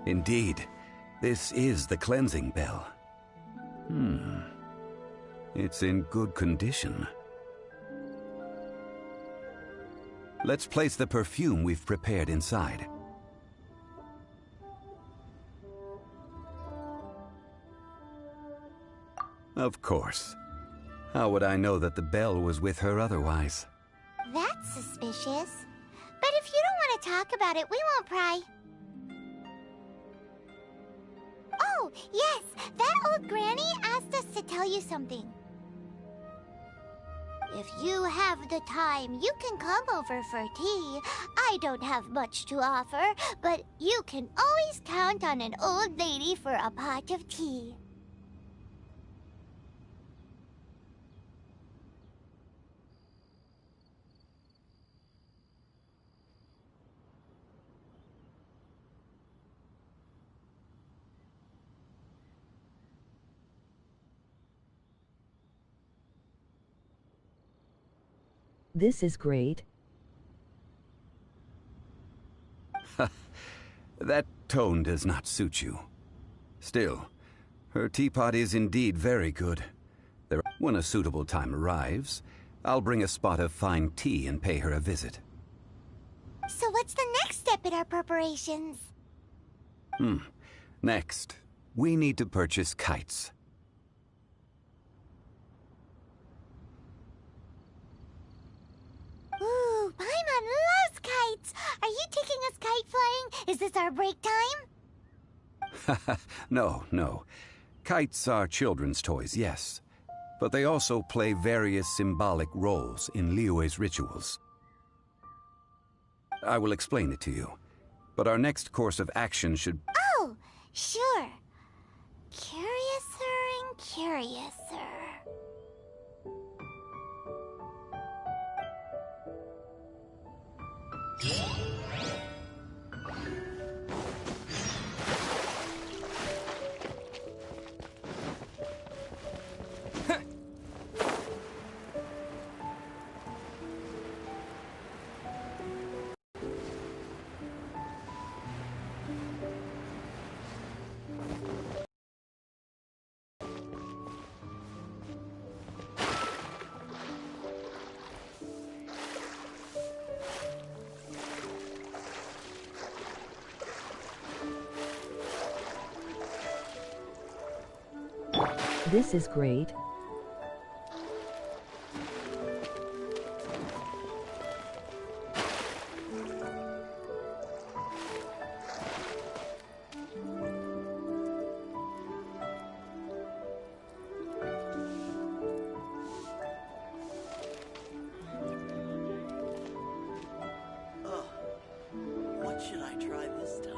Indeed, this is the cleansing bell. It's in good condition. Let's place the perfume we've prepared inside. Of course. How would I know that the bell was with her otherwise? That's suspicious. But if you don't want to talk about it, we won't pry. Oh, yes! That old granny asked us to tell you something. If you have the time, you can come over for tea. I don't have much to offer, but you can always count on an old lady for a pot of tea. This is great. That tone does not suit you. Still, her teapot is indeed very good. When a suitable time arrives, I'll bring a spot of fine tea and pay her a visit. So what's the next step in our preparations? Next, we need to purchase kites. Ooh, Paimon loves kites! Are you taking us kite flying? Is this our break time? No. Kites are children's toys, yes. But they also play various symbolic roles in Liyue's rituals. I will explain it to you. But our next course of action should... Oh, sure. Curiouser and curiouser. This is great. What should I try this time?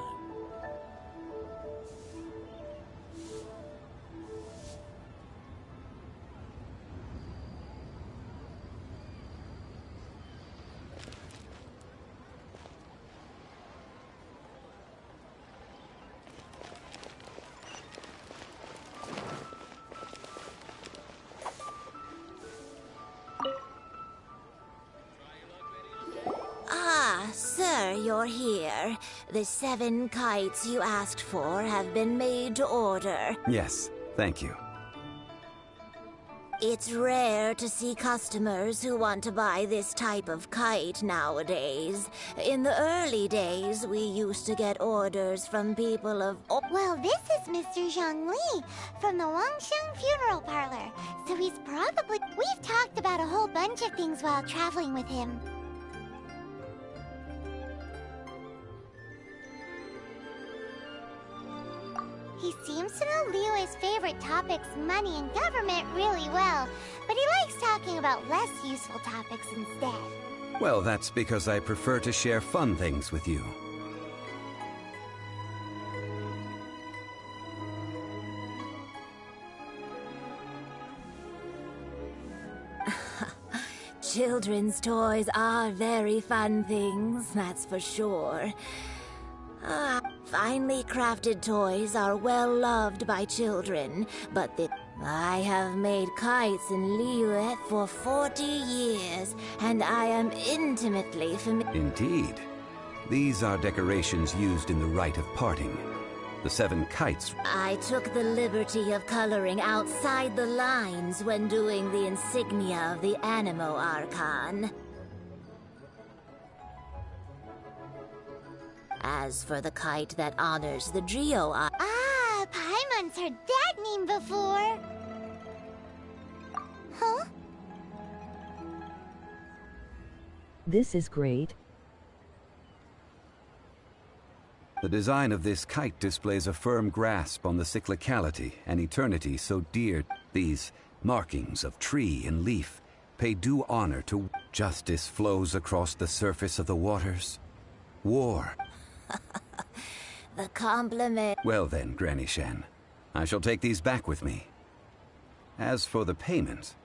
Ah, sir, you're here. The 7 kites you asked for have been made to order. Yes, thank you. It's rare to see customers who want to buy this type of kite nowadays. In the early days, we used to get orders from people of... Well, this is Mr. Zhongli from the Wangsheng Funeral Parlor. So he's probably... We've talked about a whole bunch of things while traveling with him. He seems to know Liyue's favorite topics, money and government, really well, but he likes talking about less useful topics instead. Well, that's because I prefer to share fun things with you. Children's toys are very fun things, that's for sure. Finely crafted toys are well loved by children, but I have made kites in Liyue for 40 years, and I am intimately familiar. Indeed. These are decorations used in the rite of parting. The 7 kites... I took the liberty of coloring outside the lines when doing the insignia of the Animo Archon. As for the kite that honors the Geo... Paimon's heard that name before. Huh? This is great. The design of this kite displays a firm grasp on the cyclicality and eternity so dear. These markings of tree and leaf pay due honor to justice flows across the surface of the waters. War. The compliment. Well then, Granny Shan, I shall take these back with me. As for the payment...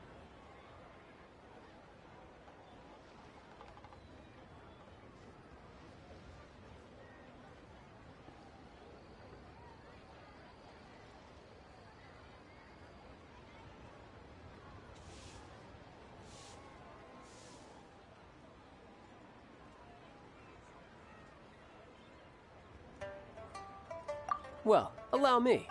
Well, allow me.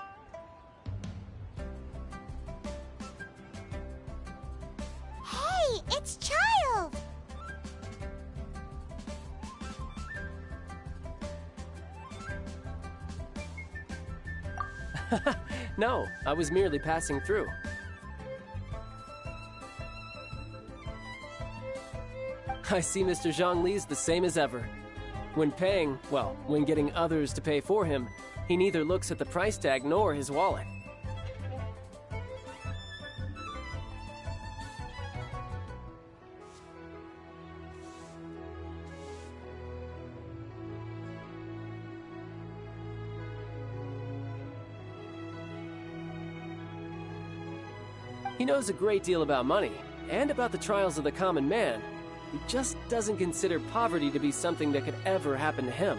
Hey, it's Child! No, I was merely passing through. I see Mr. Zhongli's the same as ever. When paying, well, when getting others to pay for him, he neither looks at the price tag nor his wallet. He knows a great deal about money, and about the trials of the common man. He just doesn't consider poverty to be something that could ever happen to him.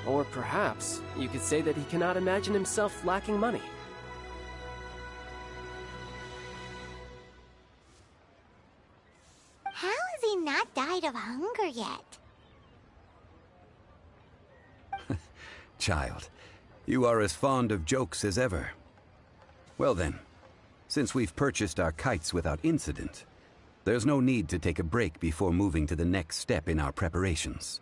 Or perhaps you could say that he cannot imagine himself lacking money. How has he not died of hunger yet? Child, you are as fond of jokes as ever. Well then, since we've purchased our kites without incident, there's no need to take a break before moving to the next step in our preparations.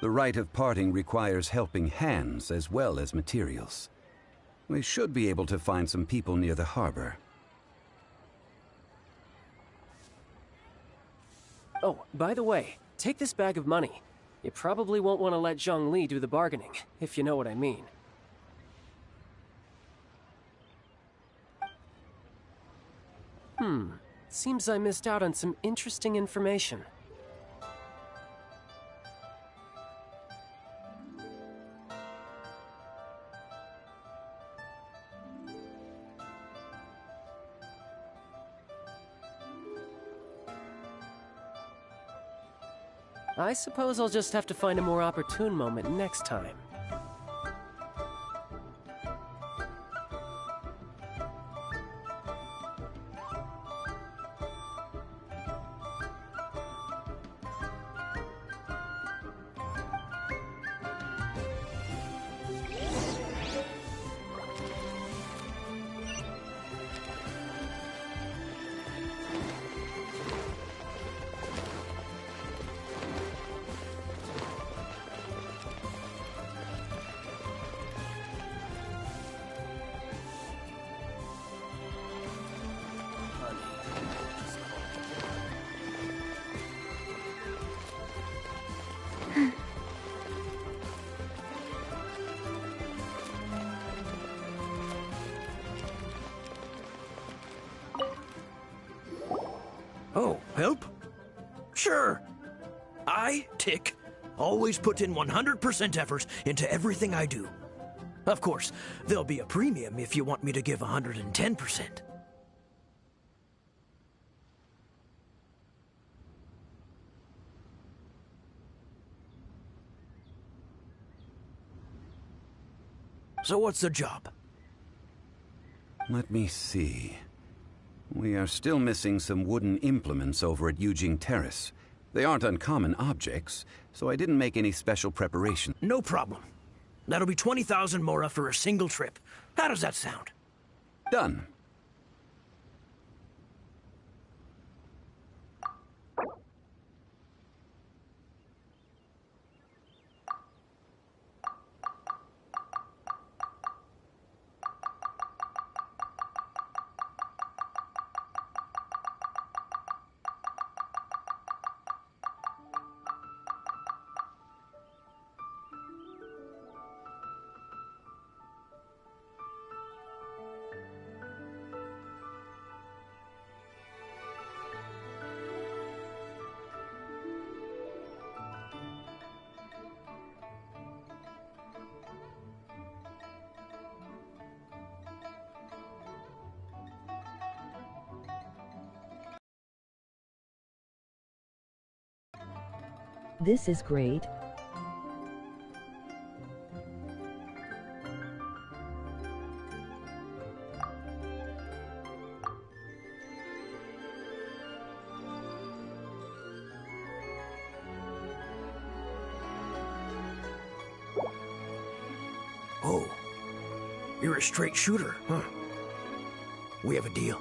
The rite of parting requires helping hands as well as materials. We should be able to find some people near the harbor. Oh, by the way, take this bag of money. You probably won't want to let Zhongli do the bargaining, if you know what I mean. Seems I missed out on some interesting information. I suppose I'll just have to find a more opportune moment next time. Oh, help? Sure. I, Tick, always put in 100% effort into everything I do. Of course, there'll be a premium if you want me to give 110%. So what's the job? Let me see. We are still missing some wooden implements over at Yujing Terrace. They aren't uncommon objects, so I didn't make any special preparation. No problem. That'll be 20,000 mora for a single trip. How does that sound? Done. This is great. Oh, you're a straight shooter, huh? We have a deal.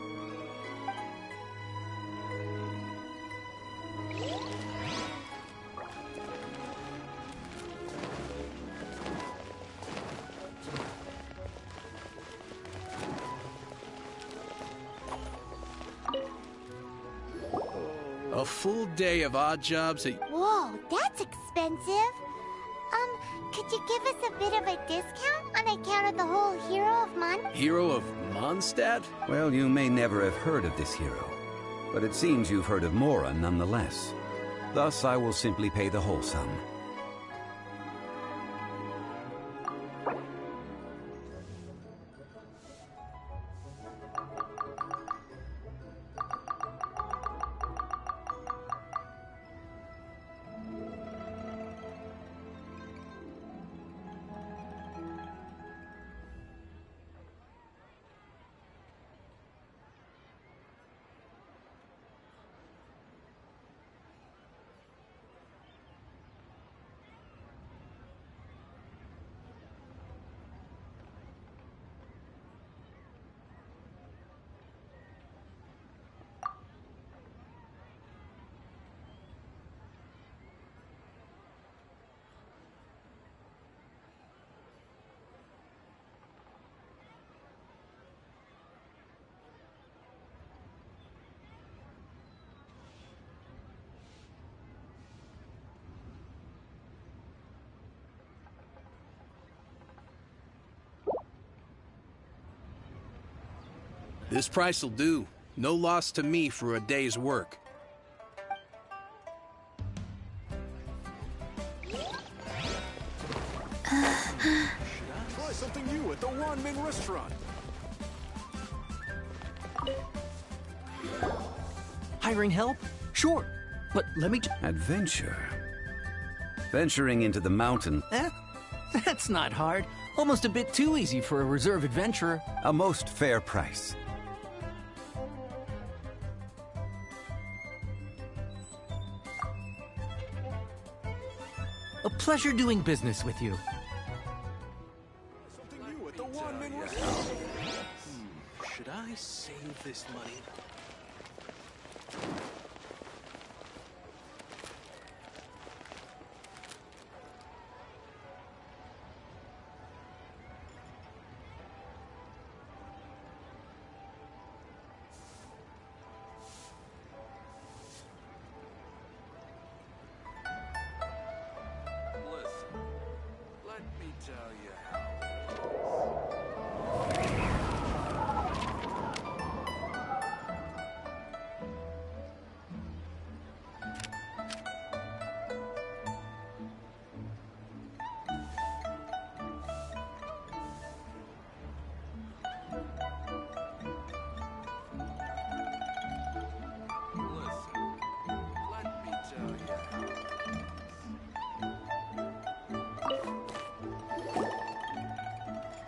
A full day of odd jobs at... Whoa, that's expensive. Could you give us a bit of a discount on account of the whole Hero of Mon? Hero of Mondstadt? Well, you may never have heard of this hero, but it seems you've heard of Mora nonetheless. Thus, I will simply pay the whole sum. This price'll do. No loss to me for a day's work. Try something new at the Wanming restaurant. Hiring help? Sure, but let me... Adventure. Venturing into the mountain. That's not hard. Almost a bit too easy for a reserve adventurer. A most fair price. A pleasure doing business with you. Something new at the Wanming restaurant. Should I save this money?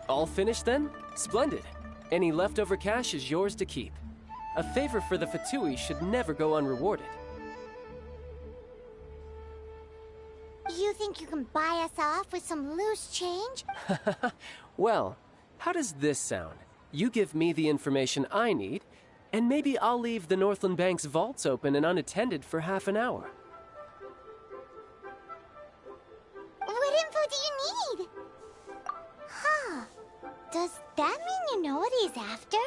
All finished then? Splendid. Any leftover cash is yours to keep. A favor for the Fatui should never go unrewarded. You think you can buy us off with some loose change? Well, how does this sound? You give me the information I need, and maybe I'll leave the Northland Bank's vaults open and unattended for half an hour. What info do you need? Huh. Does that mean you know what he's after?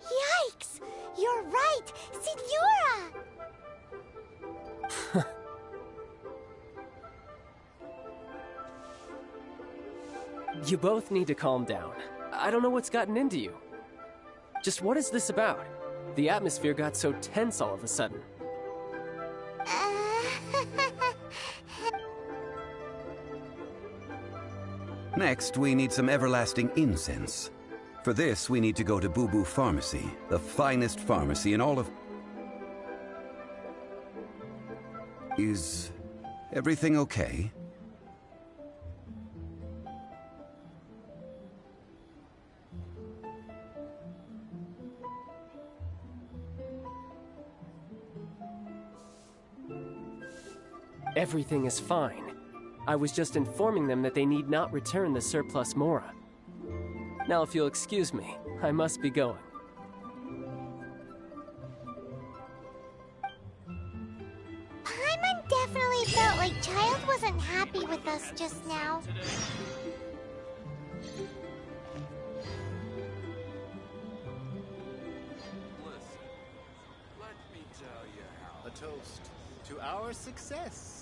Yikes! You're right! Signora! You both need to calm down. I don't know what's gotten into you. Just what is this about? The atmosphere got so tense all of a sudden. Next, we need some everlasting incense. For this, we need to go to Boo Boo Pharmacy, the finest pharmacy in all of... Is everything okay? Everything is fine. I was just informing them that they need not return the surplus Mora. Now, if you'll excuse me, I must be going. Paimon definitely felt like Child wasn't happy with us just now. Listen, let me tell you how. A toast to our success.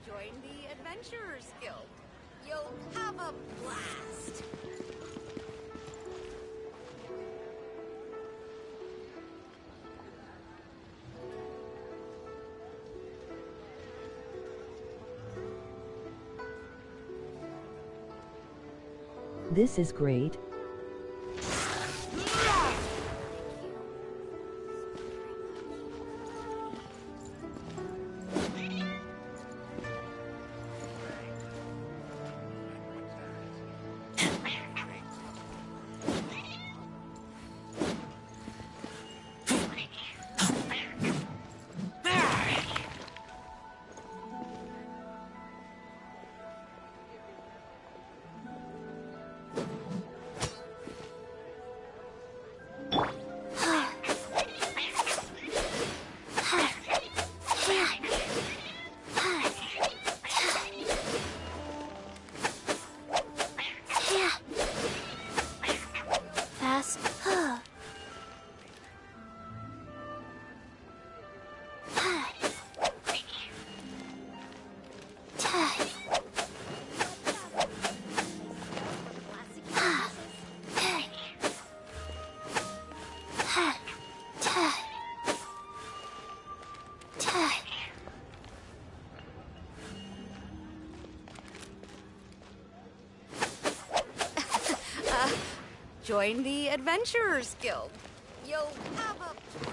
Join the Adventurers Guild. You'll have a blast. This is great. Join the Adventurers Guild. You'll have a blast.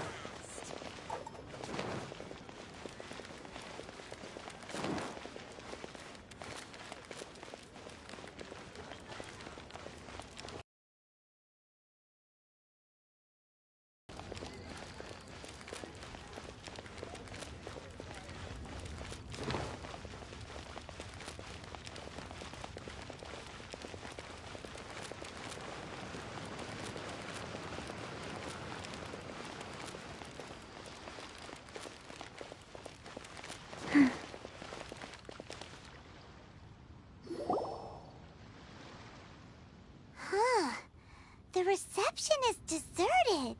The reception is deserted,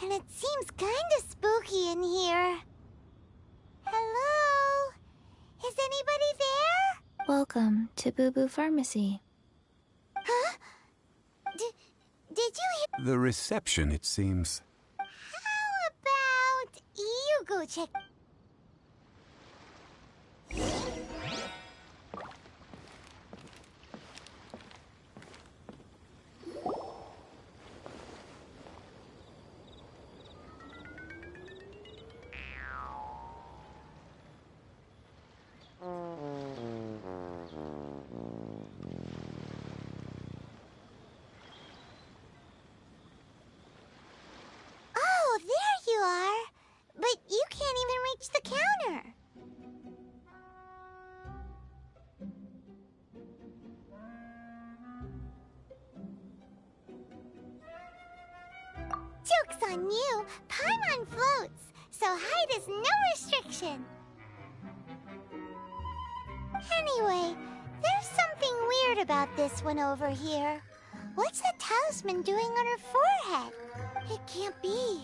and it seems kinda spooky in here. Hello? Is anybody there? Welcome to Boo Boo Pharmacy. Huh? Did you hear? The reception, it seems. How about you go check? Oh, there you are. But you can't even reach the counter. Joke's on you. Paimon floats, so height is no restriction. Anyway, There's something weird about this one over here. What's the talisman doing on her forehead? It can't be.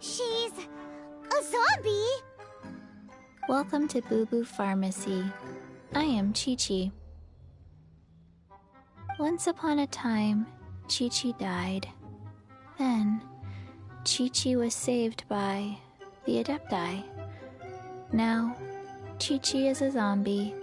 She's a zombie! Welcome to Boo Boo Pharmacy. I am Chi-Chi. Once upon a time, Chi-Chi died. Then, Chi-Chi was saved by the Adepti. Now, Chi-Chi is a zombie.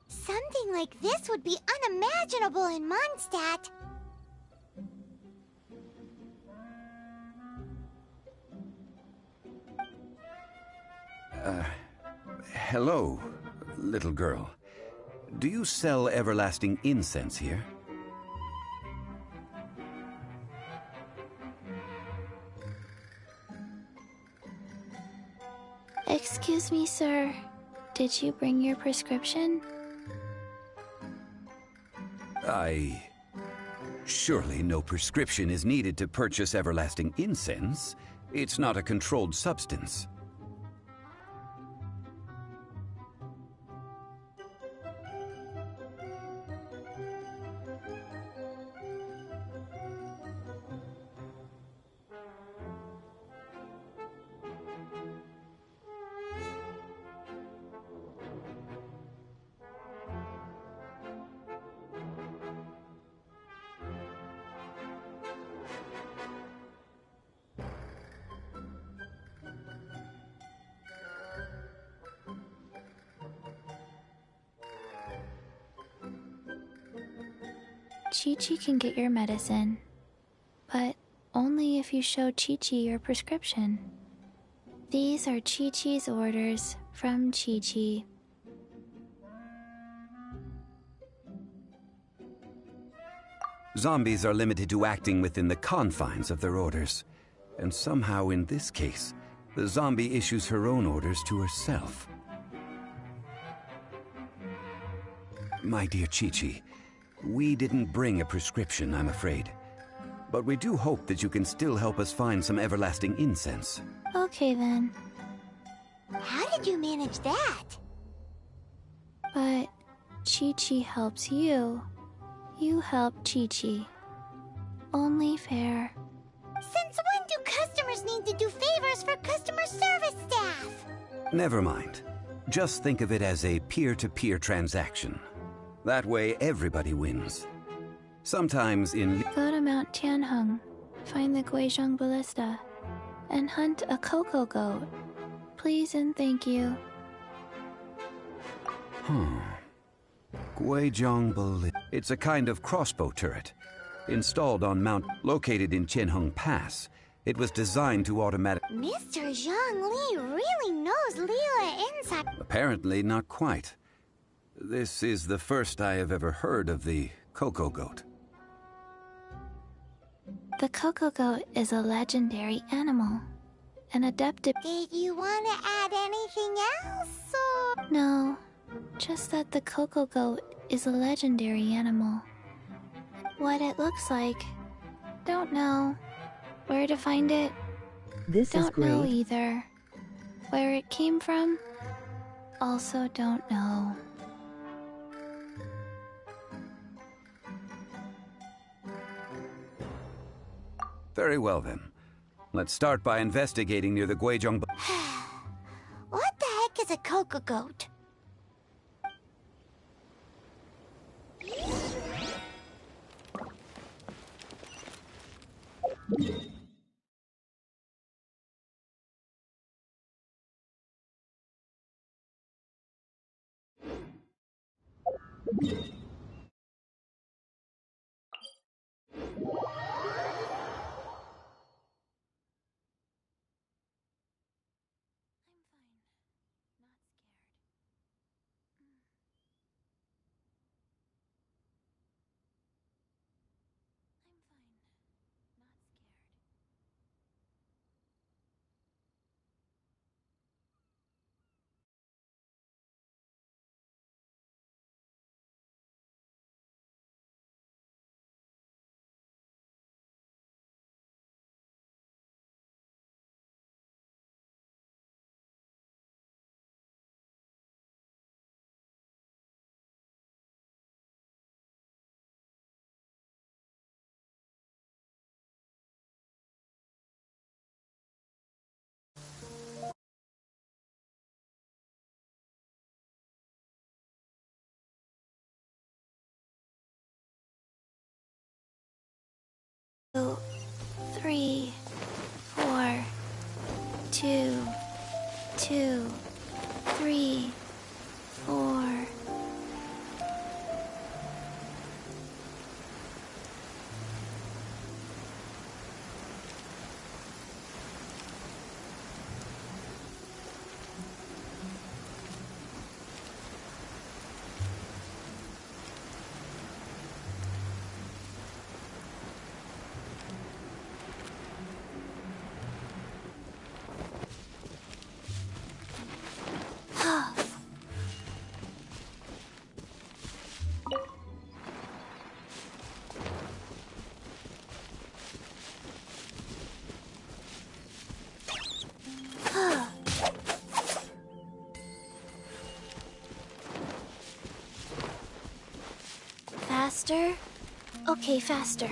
Something like this would be unimaginable in Mondstadt. Hello, little girl. Do you sell everlasting incense here? Excuse me, sir. Did you bring your prescription? Surely no prescription is needed to purchase everlasting incense. It's not a controlled substance. Chi-Chi can get your medicine, but only if you show Chi-Chi your prescription. These are Chi-Chi's orders from Chi-Chi. Zombies are limited to acting within the confines of their orders. And somehow in this case, the zombie issues her own orders to herself. My dear Chi-Chi, we didn't bring a prescription, I'm afraid. But we do hope that you can still help us find some everlasting incense. Okay then. How did you manage that? But Chi-Chi helps you. You help Chi-Chi. Only fair. Since when do customers need to do favors for customer service staff? Never mind. Just think of it as a peer-to-peer transaction. That way, everybody wins. Sometimes in... Go to Mount Tianheng, find the Guizhong Ballista, and hunt a cocoa goat. Please and thank you. Guizhong Ballista. It's a kind of crossbow turret. Installed on Mount located in Qianheng Pass, it was designed to automatically... Mr. Zhang Li really knows Liyue inside. Apparently not quite. This is the first I have ever heard of the Coco Goat. The Coco Goat is a legendary animal. An adapted... Did you want to add anything else, or...? No, just that the Coco Goat is a legendary animal. What it looks like, don't know. Where to find it, This is don't know great. either. Where it came from, also don't know. Very well then. Let's start by investigating near the Guizhong... What the heck is a Coco Goat? Two, 3, 4, 2, 2, 3, 4. Faster? Okay, faster.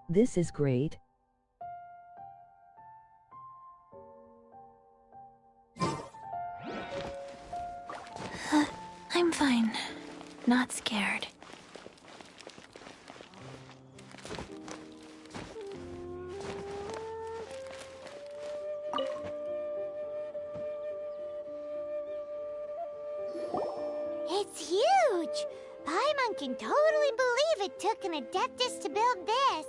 This is great. I'm fine. Not scared. It's huge! Paimon can totally believe it took an Adeptus to build this.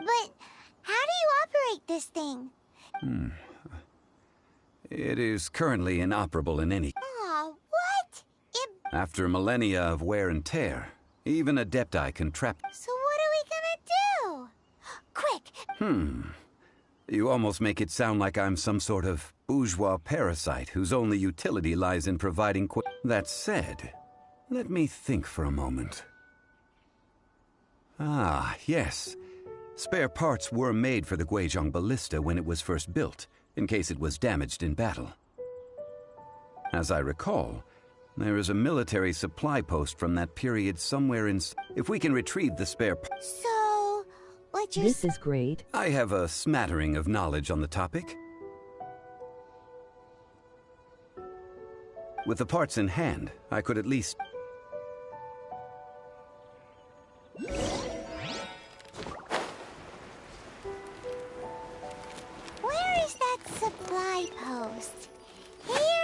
But how do you operate this thing? It is currently inoperable in any... Aw, what? After millennia of wear and tear, even Adepti can trap... So what are we gonna do? Quick! You almost make it sound like I'm some sort of bourgeois parasite whose only utility lies in providing... That said, let me think for a moment. Ah, yes. Spare parts were made for the Guizhong ballista when it was first built, in case it was damaged in battle. As I recall, there is a military supply post from that period somewhere in... If we can retrieve the spare... So, what you're... This is great. I have a smattering of knowledge on the topic. With the parts in hand, I could at least... Where is that supply post? Here,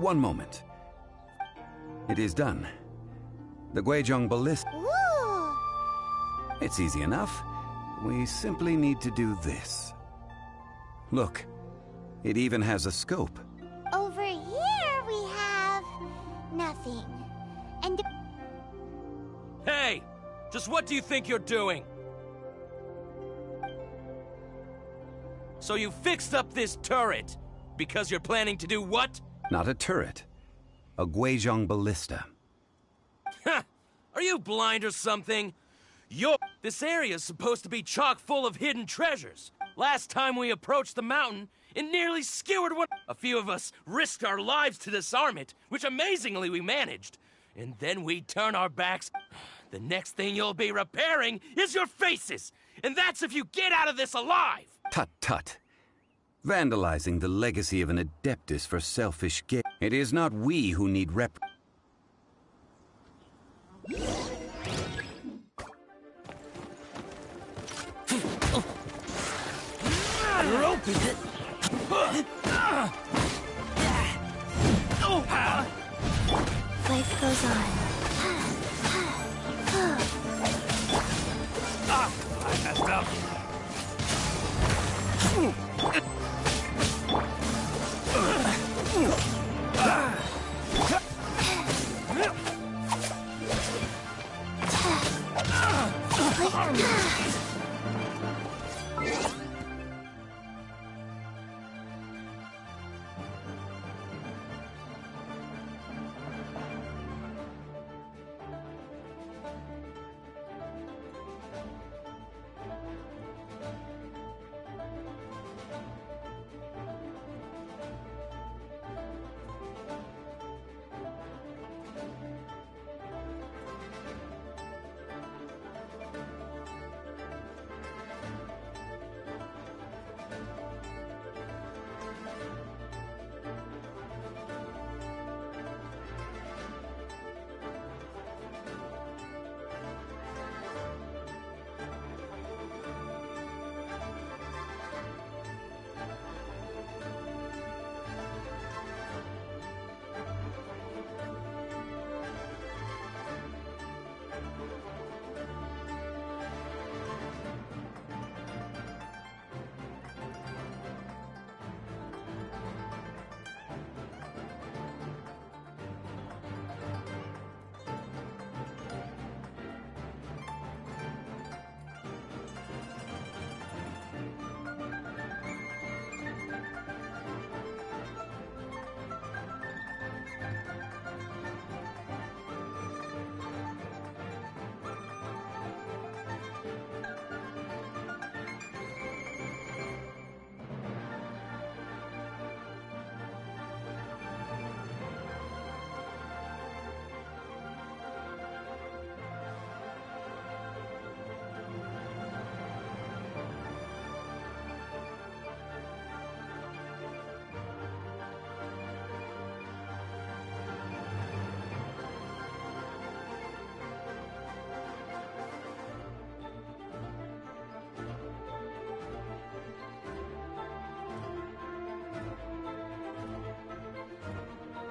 One moment. It is done. The Guizhong Ballista... Ooh. It's easy enough. We simply need to do this. Look, it even has a scope. Over here we have... nothing. And... Hey! Just what do you think you're doing? So you fixed up this turret because you're planning to do what? Not a turret. A Guizhong Ballista. Ha! Are you blind or something? This area's supposed to be chock full of hidden treasures. Last time we approached the mountain, it nearly skewered one. A few of us risked our lives to disarm it, which amazingly we managed. And then we turn our backs. The next thing you'll be repairing is your faces! And that's if you get out of this alive! Tut tut. Vandalizing the legacy of an Adeptus for selfish gain. It is not we who need Life goes on. I messed up.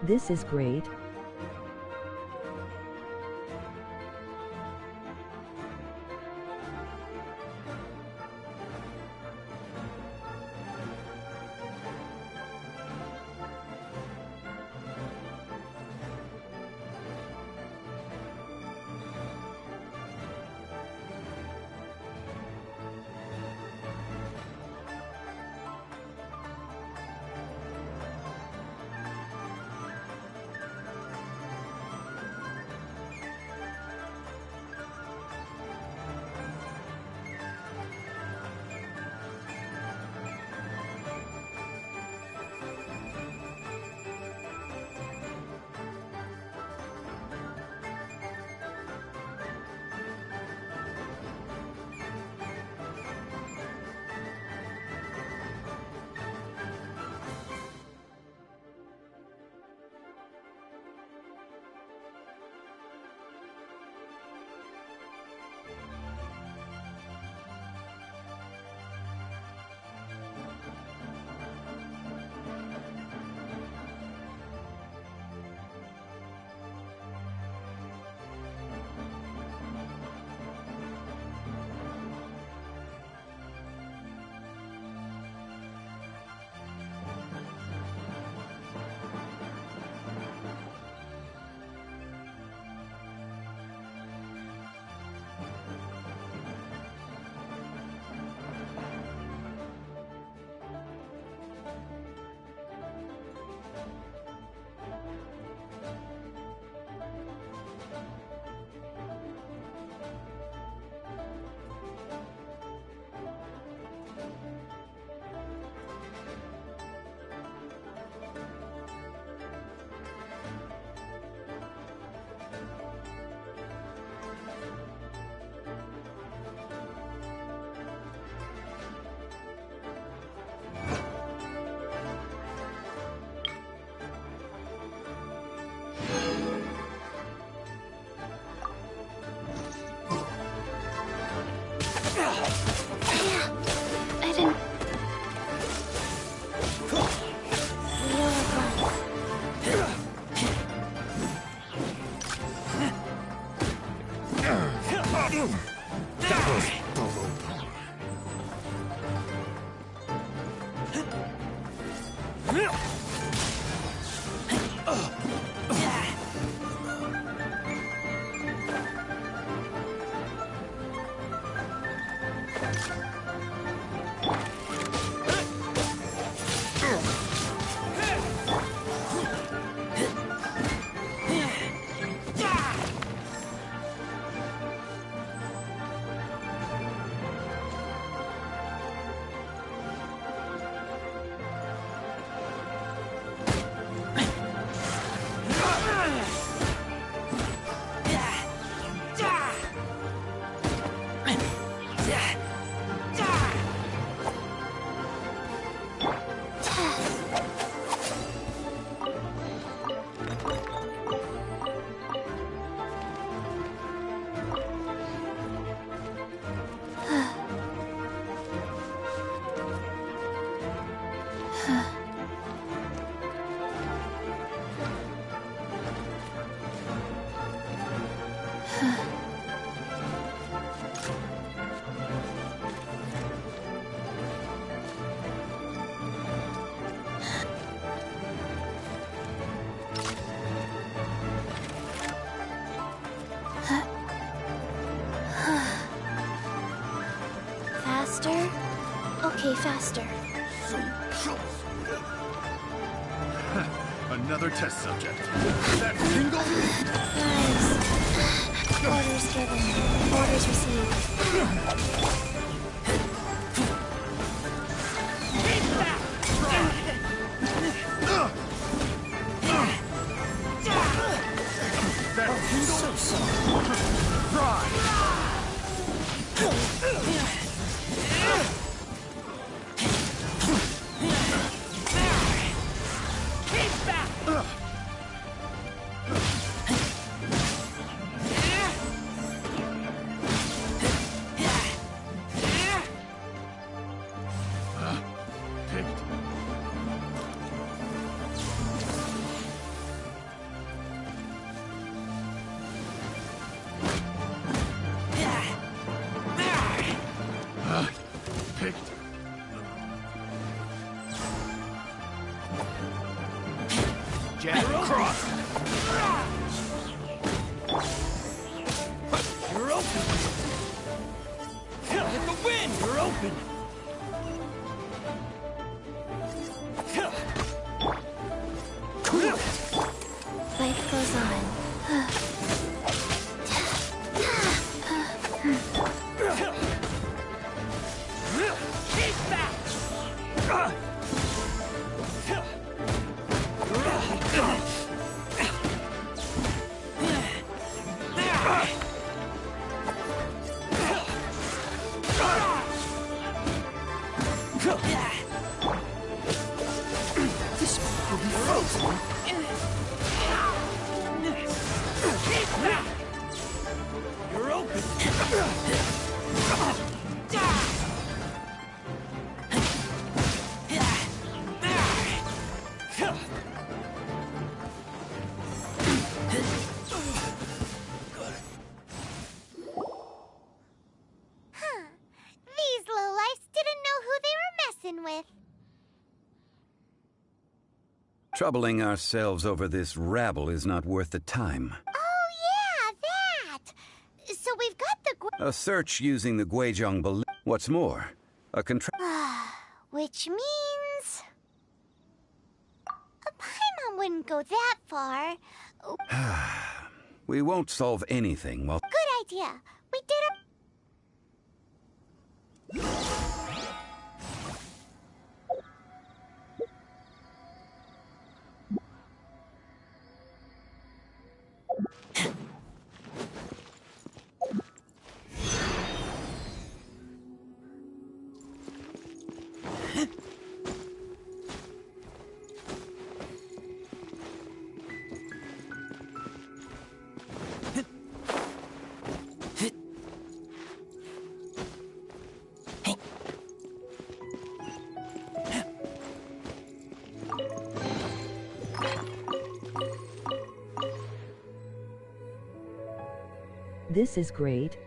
This is great. I didn't... Faster? Okay, faster. Another test subject. That single? Guys. Orders given. Orders received. So sorry. Life goes on. Keep back! This will be frozen. Keep back! You're open! Huh. These lowlifes didn't know who they were messing with. Troubling ourselves over this rabble is not worth the time. Oh yeah, that! So we've got the A search using the Guizhong Bal. What's more, a which means... Paimon wouldn't go that far. We won't solve anything while... Good idea. We did This is great.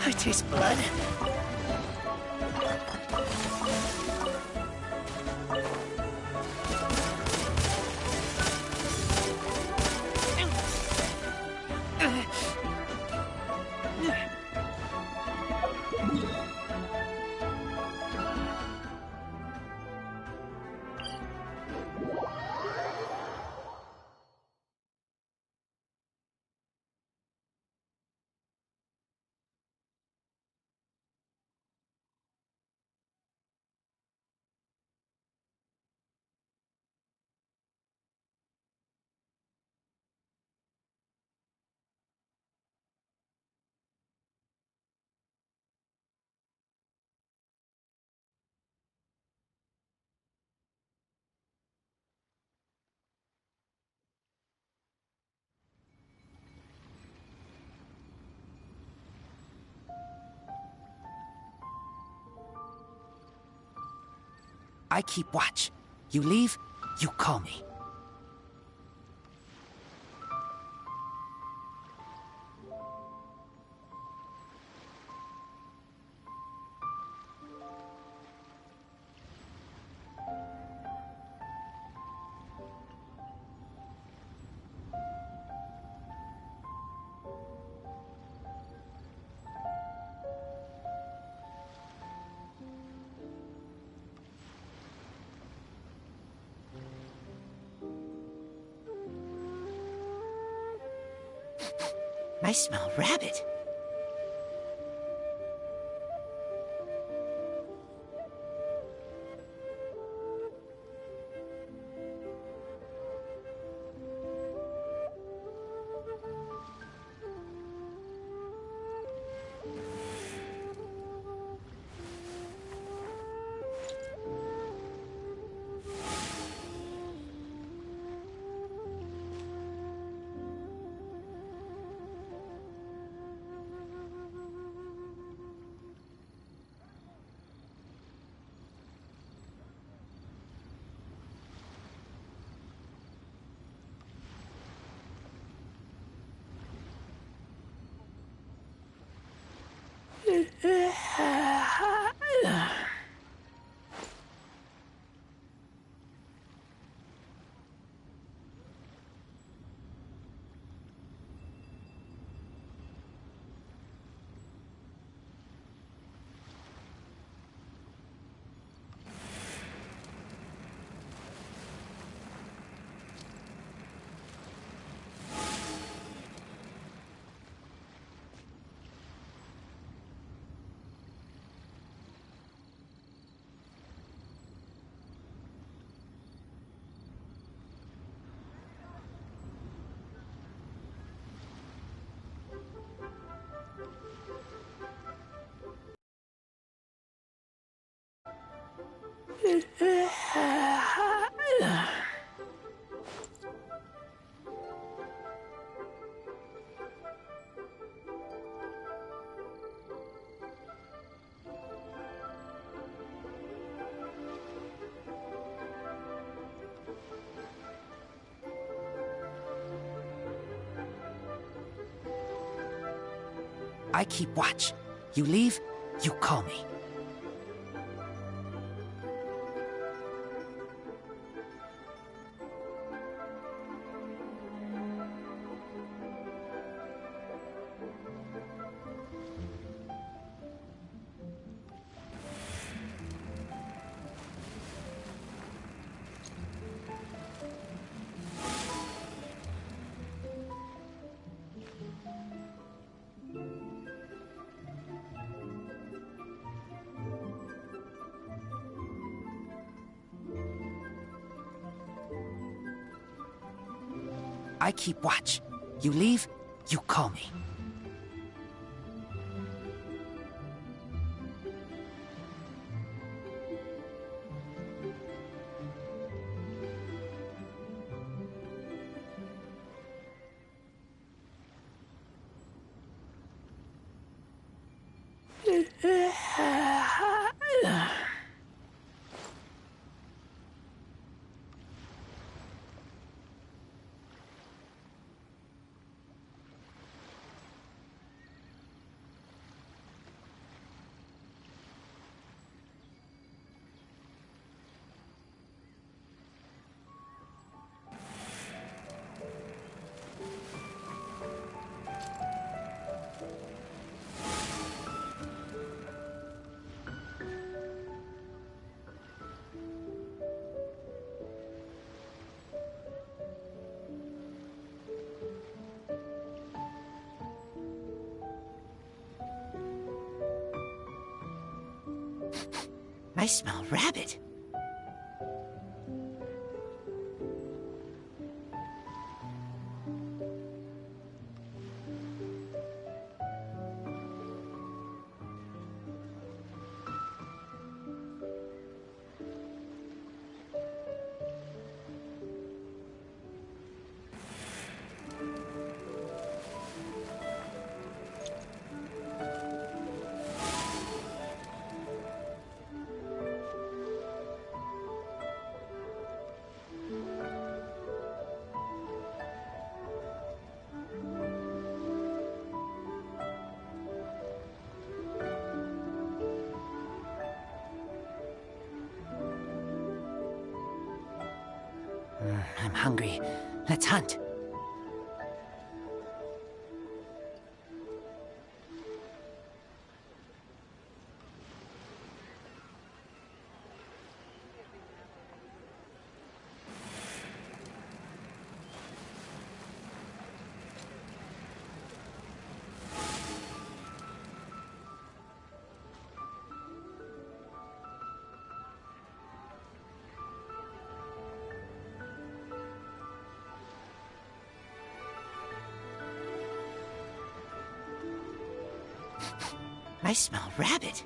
I taste blood. I keep watch. You leave, you call me. I smell rabbit. I keep watch. You leave, you call me. I keep watch. You leave, you call me. I smell rabbit. I'm hungry. Let's hunt. I smell rabbit.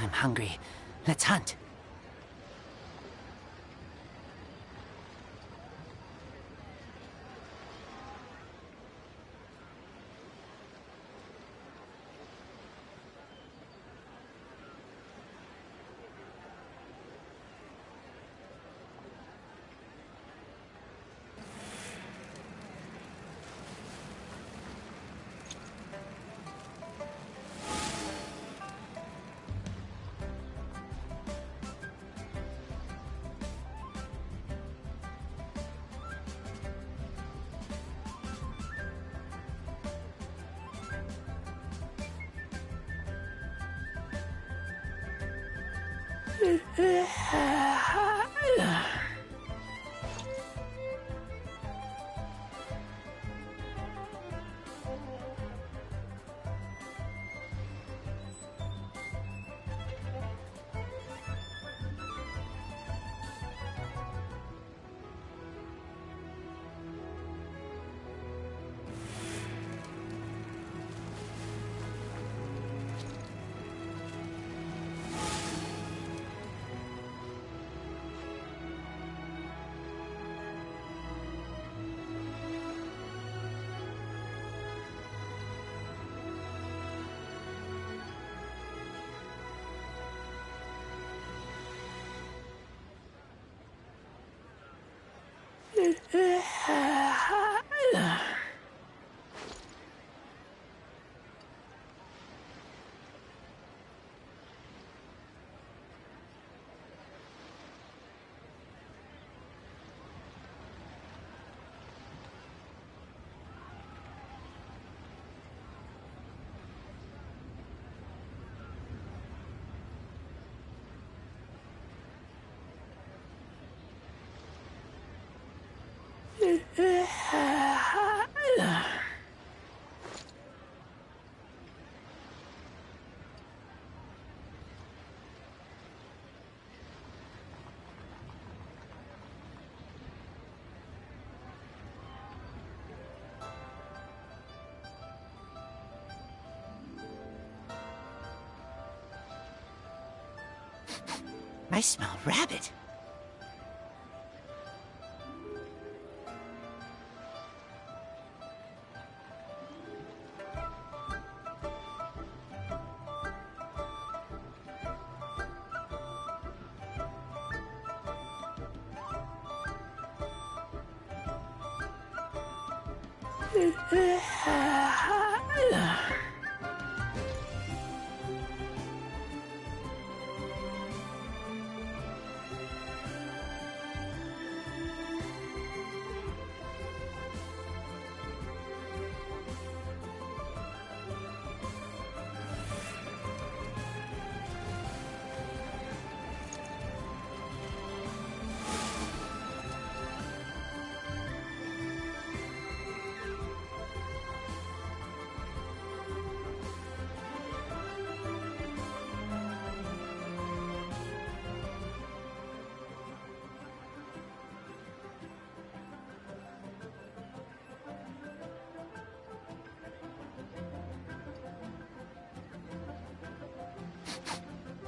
I'm hungry. Let's hunt. I smell rabbit.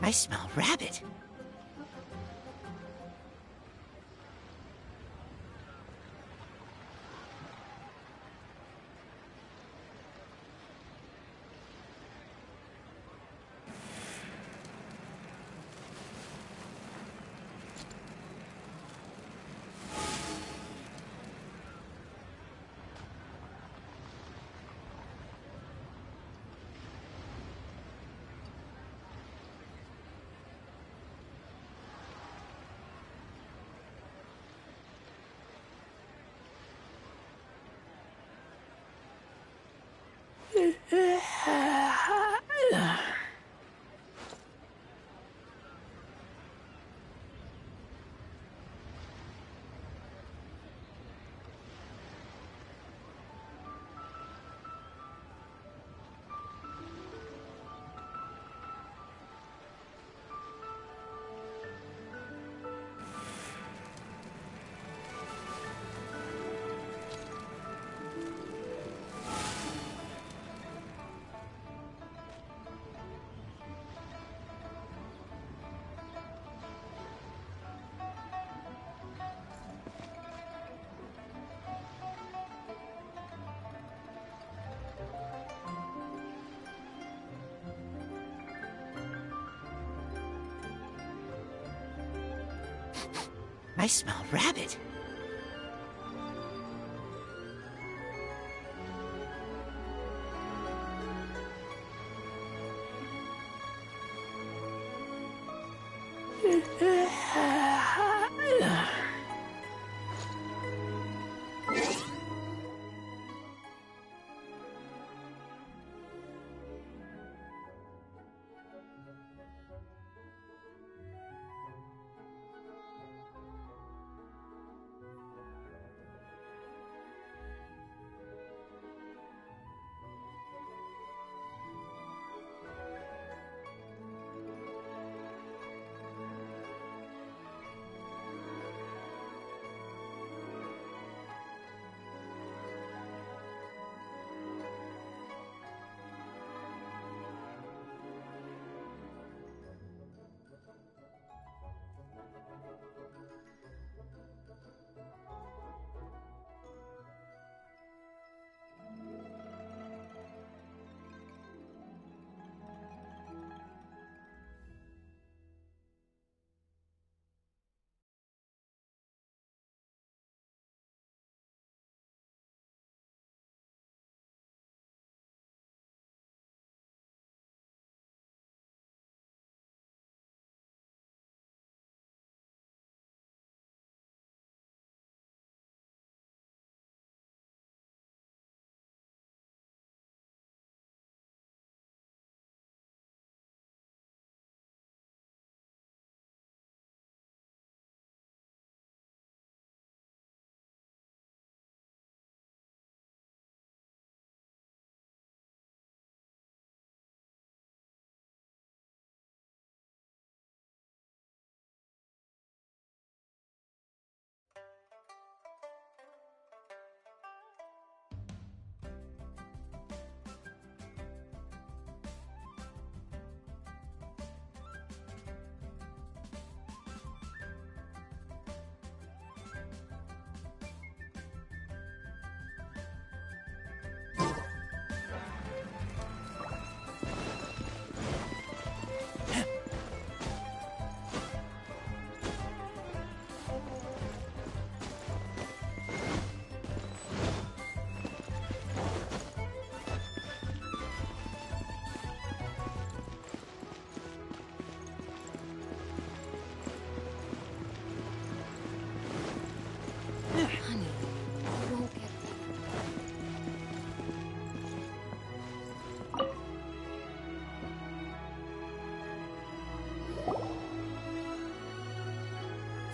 I smell rabbit. I smell rabbit.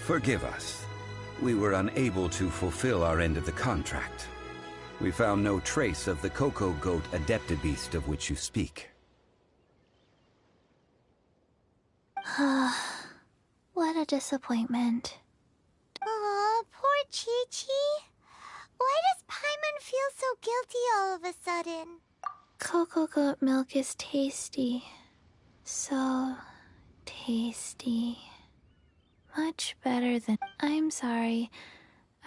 Forgive us. We were unable to fulfill our end of the contract. We found no trace of the Cocoa Goat Adeptabeast of which you speak. What a disappointment. Aw, poor Chi-Chi. Why does Paimon feel so guilty all of a sudden? Cocoa goat milk is tasty. So tasty. Much better than. I'm sorry.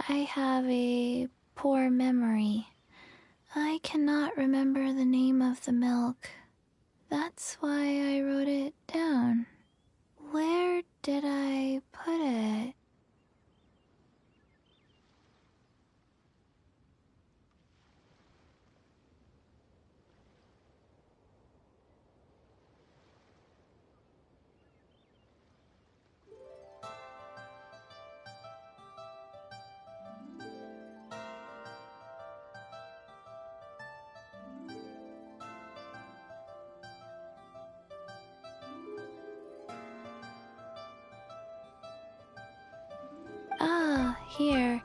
I have a poor memory. I cannot remember the name of the milk. That's why I wrote it down. Where did I put it? Ah, here.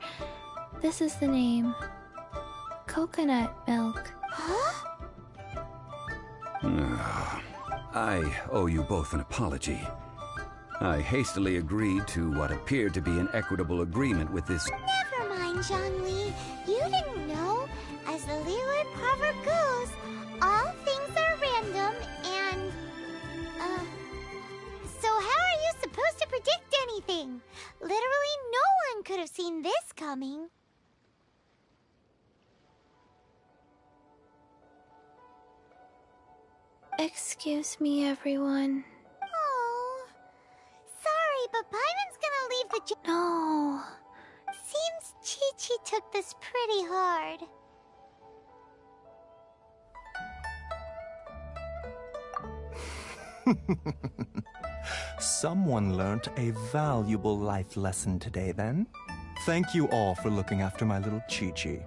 This is the name. Coconut milk. I owe you both an apology. I hastily agreed to what appeared to be an equitable agreement with this. Never mind, Zhongli. You didn't know. As the Liyue proverb goes, all things are random and... So how are you supposed to predict anything? Literally no one could have seen this coming. Excuse me, everyone. Oh, sorry, but Paimon's gonna leave the No. Seems Chi-Chi took this pretty hard. Someone learnt a valuable life lesson today, then. Thank you all for looking after my little Chi-Chi.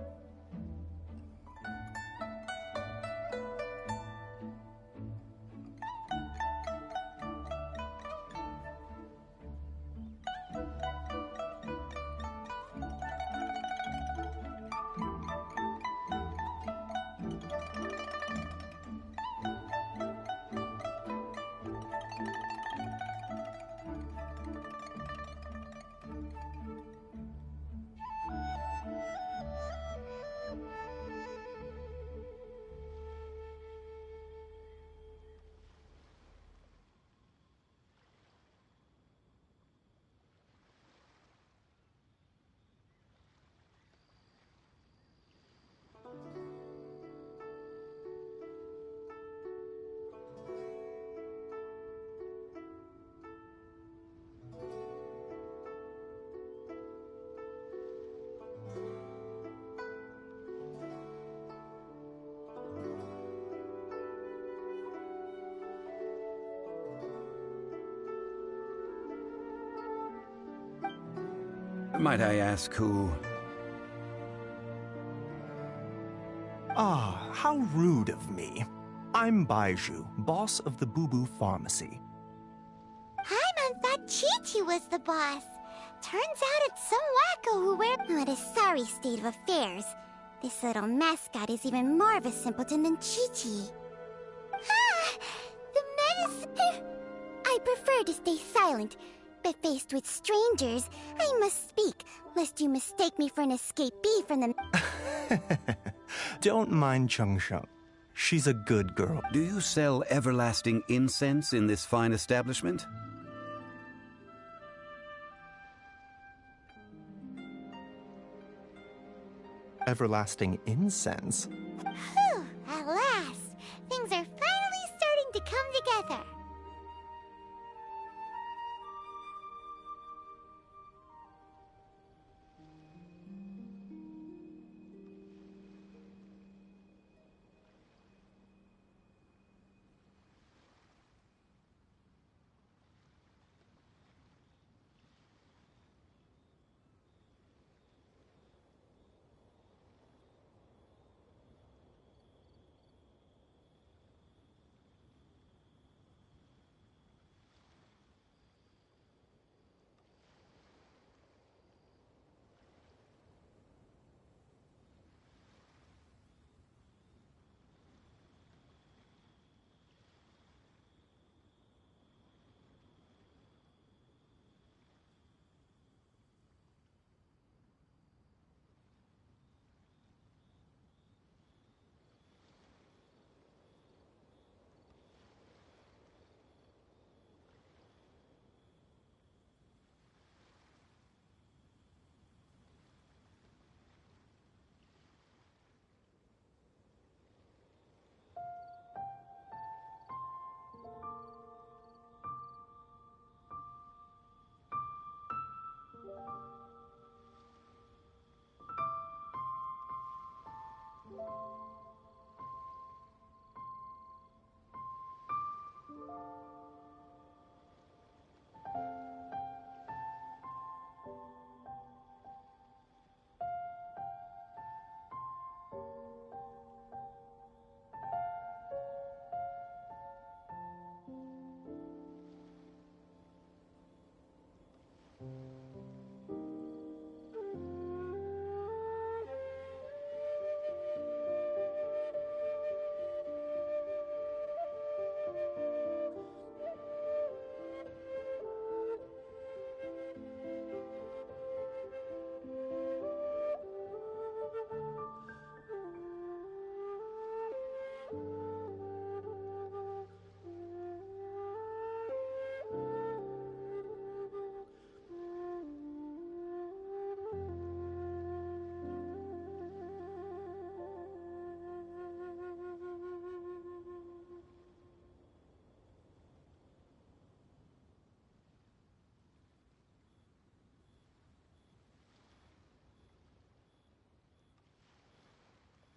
Might I ask who? Ah, how rude of me. I'm Baiju, boss of the Boo Boo Pharmacy. Paimon thought Chi-Chi was the boss. Turns out it's some wacko who wears... What a sorry state of affairs. This little mascot is even more of a simpleton than Chi-Chi. Ah! The medicine... I prefer to stay silent, but faced with strangers, I must speak, lest you mistake me for an escapee from the... Don't mind Chengsheng. She's a good girl. Do you sell everlasting incense in this fine establishment? Everlasting incense? Whew, at last! Things are finally starting to come together.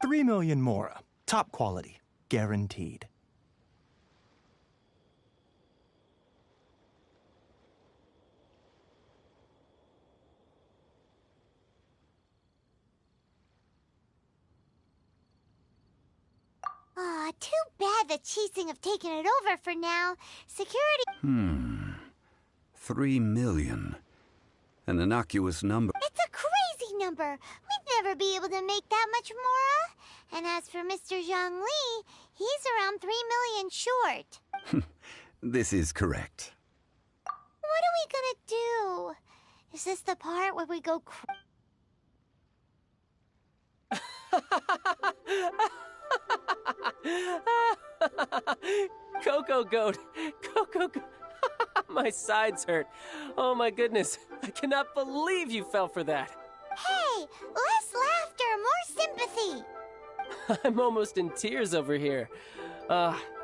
3 million mora. Top quality. Guaranteed. Aw, too bad the Chising have taken it over for now. Security... 3 million. An innocuous number. It's a crazy number. We'd never be able to make that much mora. And as for Mr. Zhang Li, he's around 3 million short. This is correct. What are we gonna do? Is this the part where we go Coco Goat! Coco Goat! My sides hurt. Oh my goodness. I cannot believe you fell for that. Hey, less laughter, more sympathy. I'm almost in tears over here.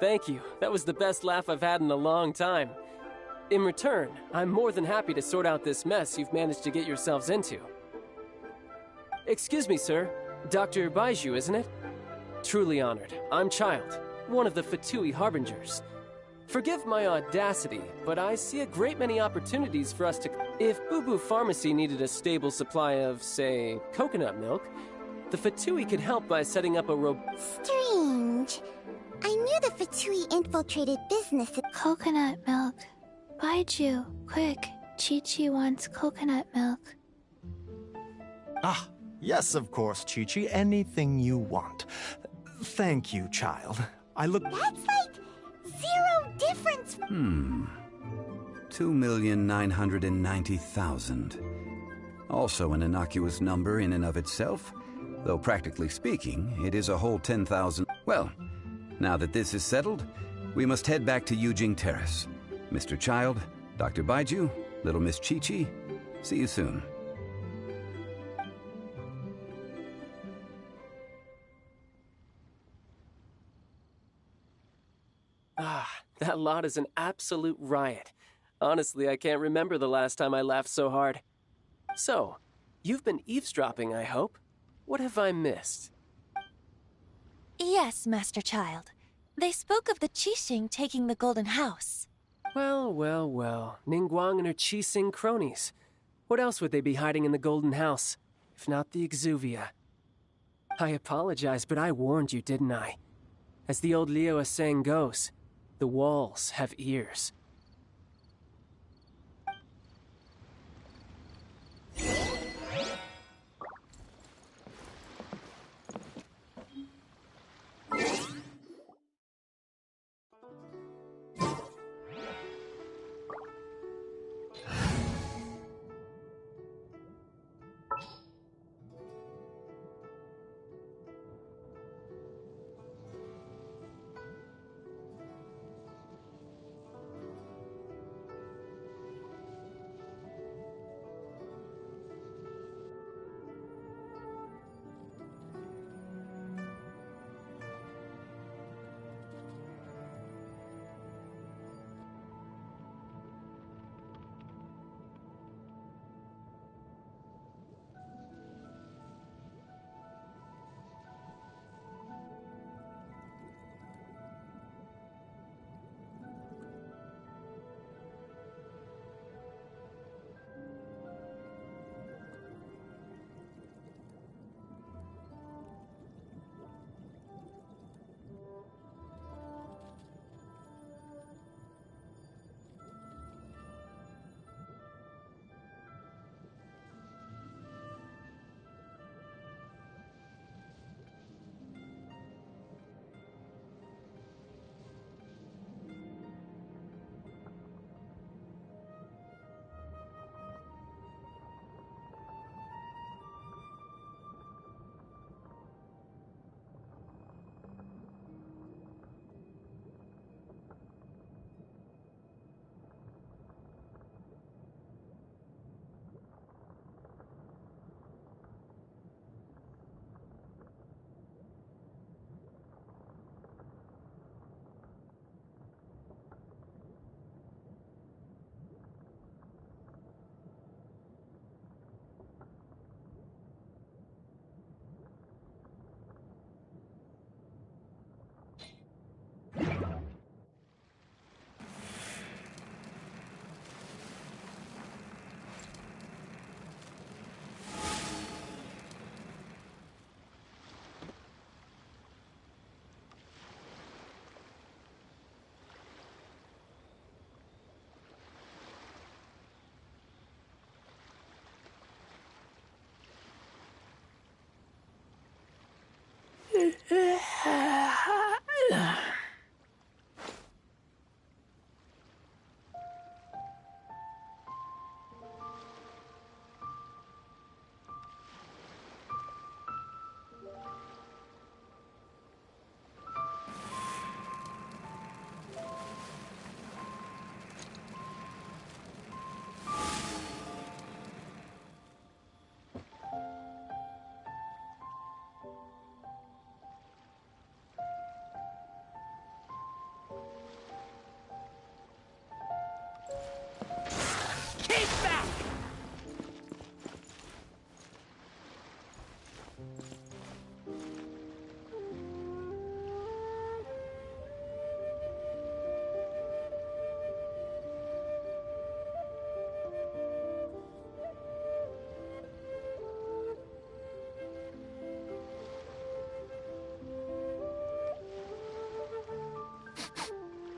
Thank you. That was the best laugh I've had in a long time. In return, I'm more than happy to sort out this mess you've managed to get yourselves into. Excuse me, sir. Dr. Baiju, isn't it? Truly honored. I'm Child, one of the Fatui Harbingers. Forgive my audacity, but I see a great many opportunities for us to... If Boo Boo Pharmacy needed a stable supply of, say, coconut milk, the Fatui could help by setting up a Strange. I knew the Fatui infiltrated business. Coconut milk. Baiju, quick. Chi-Chi wants coconut milk. Ah, yes, of course, Chi-Chi. Anything you want. Thank you, child. I look... That's like... zero difference. 2,990,000. Also an innocuous number in and of itself, though practically speaking, it is a whole 10,000. Well, now that this is settled, we must head back to Yujing Terrace. Mr. Child, Dr. Baiju, Little Miss Chi-Chi, see you soon. That lot is an absolute riot. Honestly, I can't remember the last time I laughed so hard. So, you've been eavesdropping, I hope? What have I missed? Yes, Master Child. They spoke of the Qixing taking the Golden House. Well, well, well. Ningguang and her Qixing cronies. What else would they be hiding in the Golden House, if not the Exuvia? I apologize, but I warned you, didn't I? As the old Liu saying goes, the walls have ears.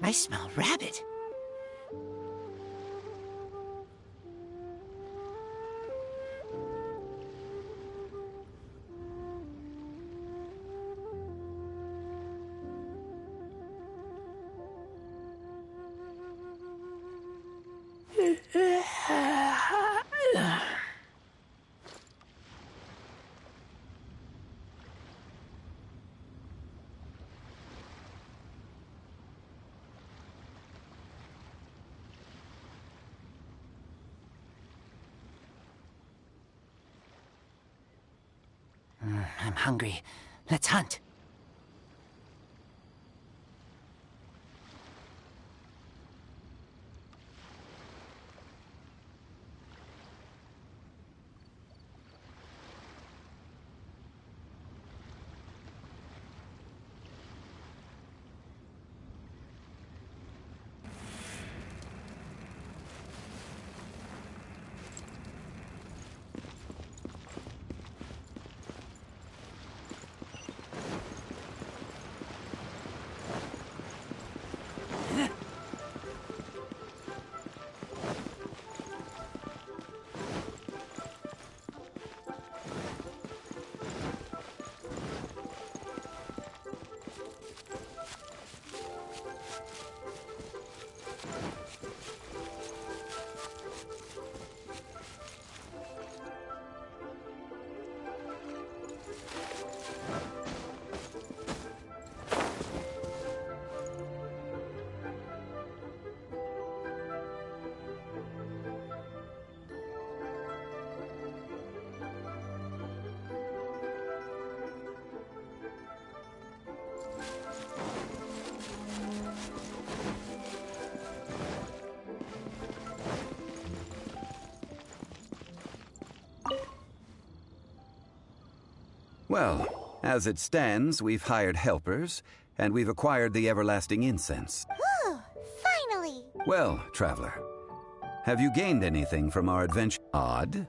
I smell rabbit. I'm hungry. Let's hunt. Well, as it stands, we've hired helpers, and we've acquired the everlasting incense. Whew, finally! Well, traveler, have you gained anything from our adventure? Odd?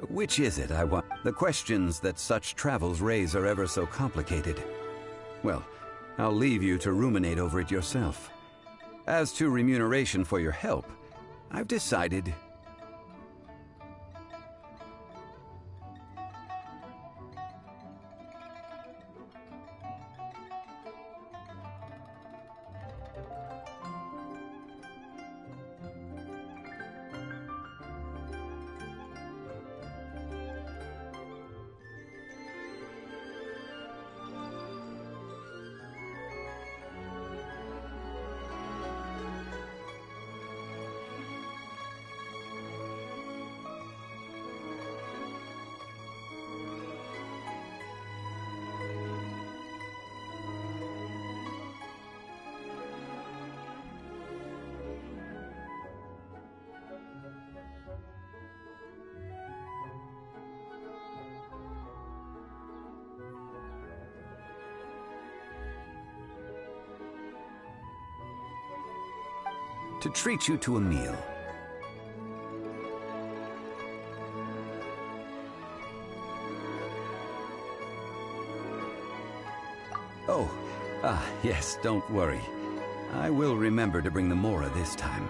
Which is it I want? The questions that such travels raise are ever so complicated. Well, I'll leave you to ruminate over it yourself. As to remuneration for your help, I've decided... to treat you to a meal. Oh, yes, don't worry. I will remember to bring the Mora this time.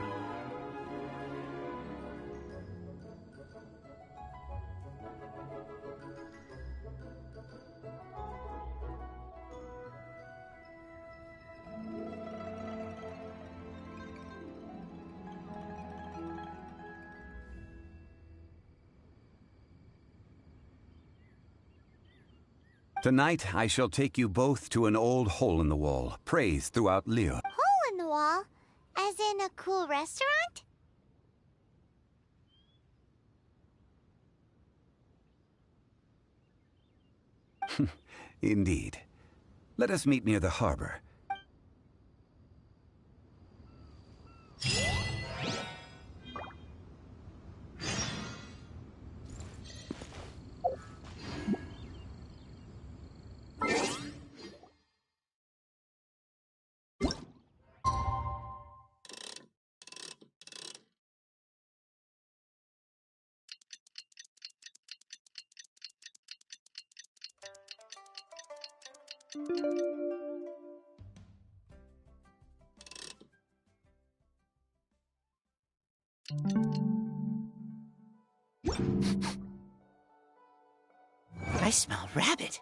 Tonight, I shall take you both to an old hole-in-the-wall, praised throughout Liyue. Hole-in-the-wall? As in a cool restaurant? Indeed. Let us meet near the harbor. I smell rabbit.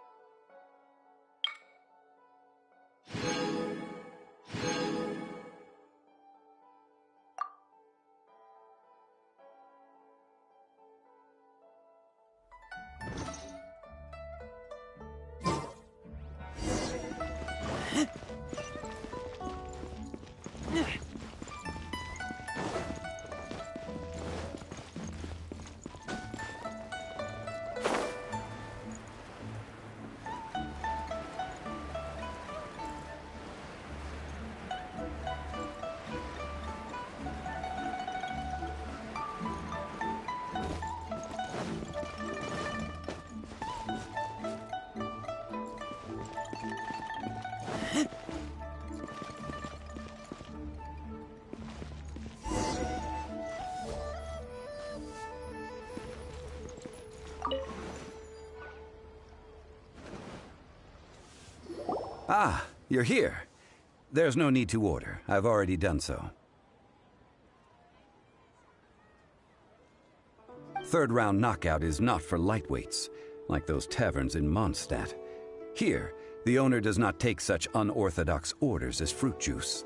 Ah, you're here. There's no need to order. I've already done so. Third round knockout is not for lightweights, like those taverns in Mondstadt. Here, the owner does not take such unorthodox orders as fruit juice.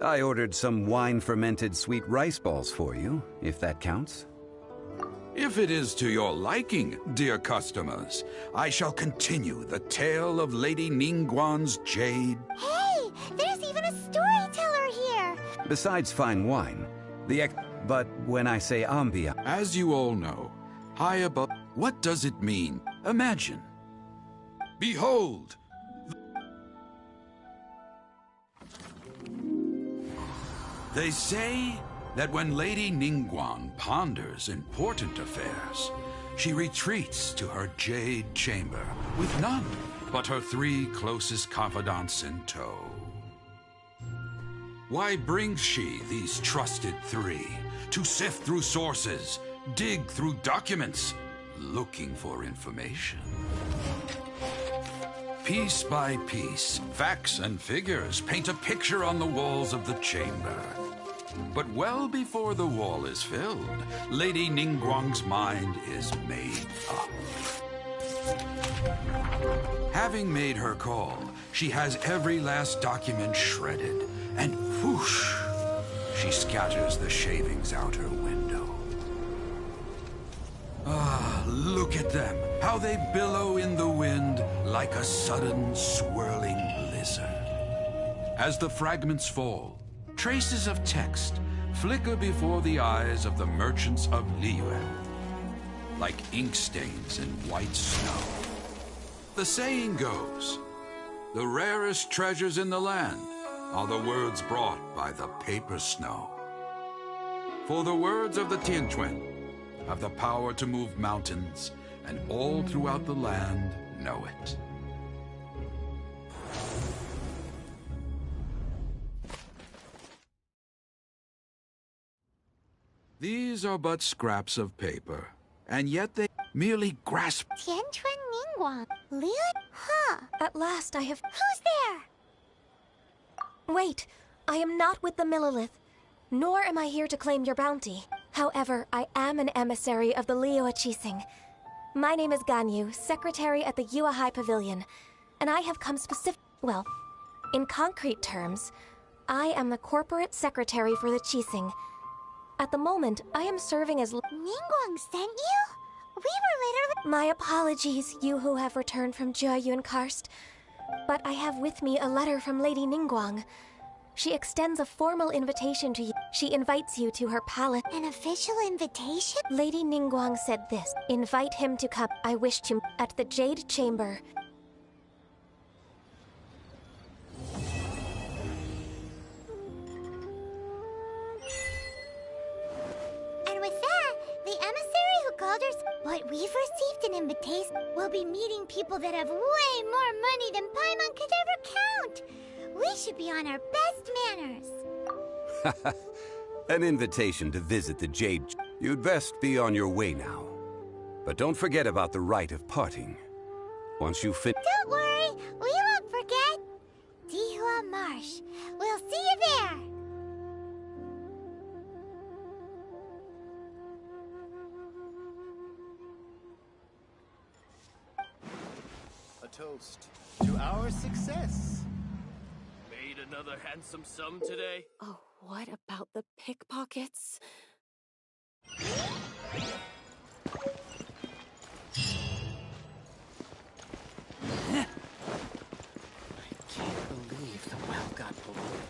I ordered some wine-fermented sweet rice balls for you, if that counts. If it is to your liking, dear customers, I shall continue the tale of Lady Ningguang's jade. Hey, there's even a storyteller here! Besides fine wine, but when I say ambiance... As you all know, high above... What does it mean? Imagine. Behold! They say that when Lady Ningguang ponders important affairs, she retreats to her jade chamber with none but her 3 closest confidants in tow. Why brings she these trusted three to sift through sources, dig through documents, looking for information? Piece by piece, facts and figures paint a picture on the walls of the chamber. But well before the wall is filled, Lady Ningguang's mind is made up. Having made her call, she has every last document shredded, and whoosh, she scatters the shavings out her window. Ah, look at them, how they billow in the wind like a sudden swirling blizzard. As the fragments fall, traces of text flicker before the eyes of the merchants of Liyue, like ink stains in white snow. The saying goes, the rarest treasures in the land are the words brought by the paper snow. For the words of the Tianquan have the power to move mountains, and all throughout the land know it. These are but scraps of paper, and yet they merely grasp. Tianquan Ningguang. Liu? Huh. At last I have... Who's there? Wait, I am not with the Millilith, nor am I here to claim your bounty. However, I am an emissary of the Liyue Qixing. My name is Ganyu, secretary at the Yue High Pavilion, and I have come well, in concrete terms, I am the corporate secretary for the Qixing. At the moment, I am serving as... Ningguang sent you? We were literally... My apologies, you who have returned from Jieyun Karst, but I have with me a letter from Lady Ningguang. She extends a formal invitation to you. She invites you to her palace. An official invitation? Lady Ningguang said this. Invite him to come. I wish to... at the Jade Chamber. And with that, the emissary who called her... But we've received an invitation. We'll be meeting people that have way more money than Paimon could ever count. We should be on our best manners. An invitation to visit the Jade. You'd best be on your way now. But don't forget about the rite of parting. Once you finish... Don't worry, we won't forget. Dihua Marsh. We'll see you there. A toast to our success. Made another handsome sum today. Oh, what about the pickpockets? I can't believe the well got polluted.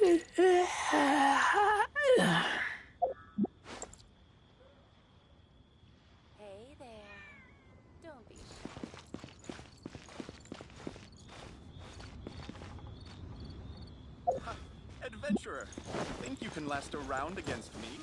Hey there. Don't be Ha, adventurer, think you can last a round against me?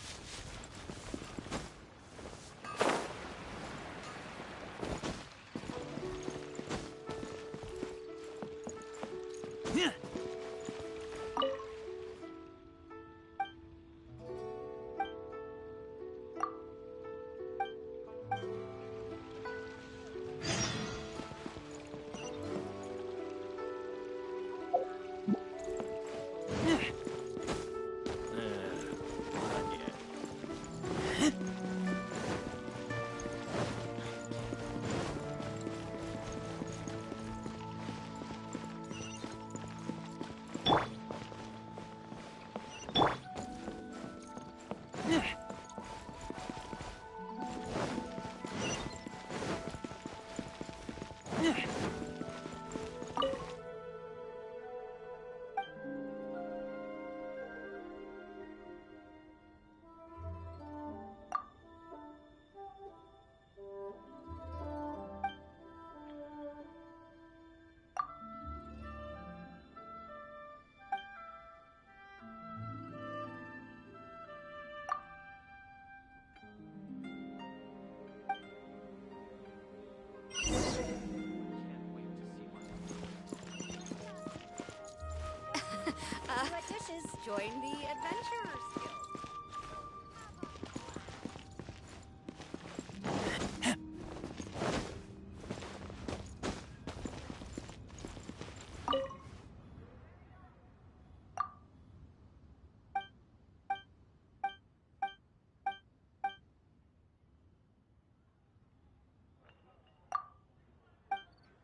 What dishes? Join the Adventurers Guild.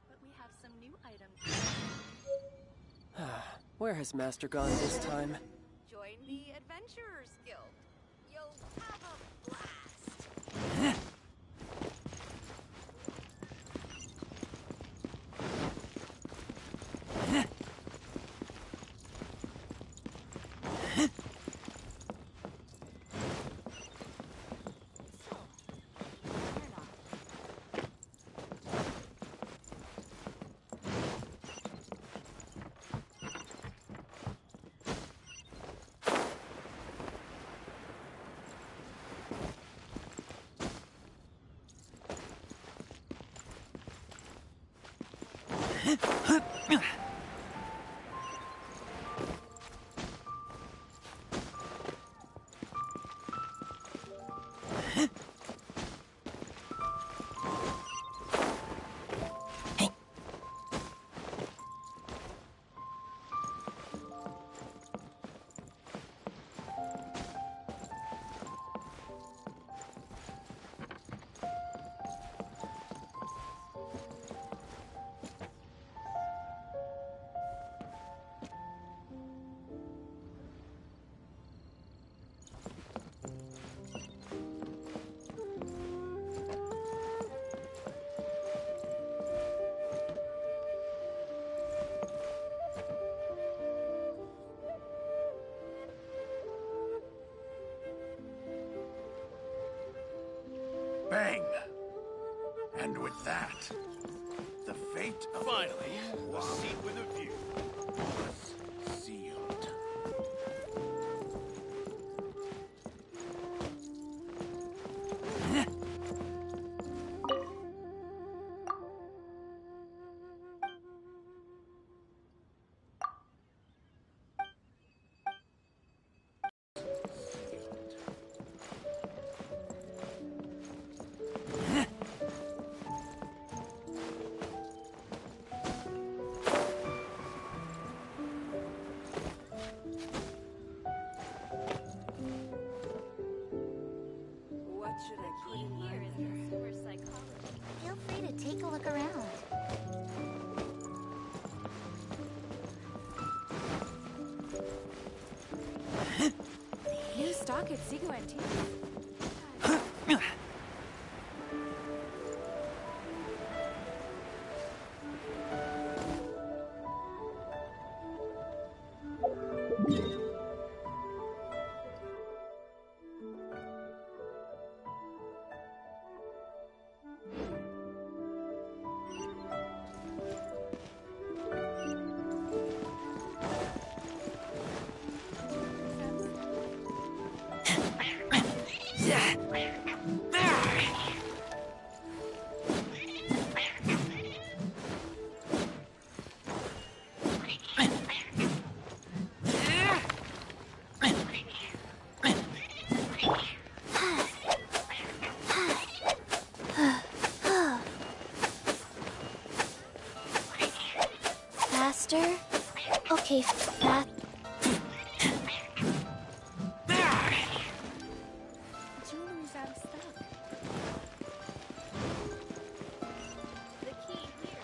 But we have some new items. Where has Master gone this time? Join the Adventurers Guild. You'll have a blast. Bang! And with that, the fate of... Finally, a seat with a view. was sealed. What should I put in here is in sewer psychology. Feel free to take a look around. New stock at Zigu Antique. Faster? Okay, fast. Jewelry's out of stock. The key here.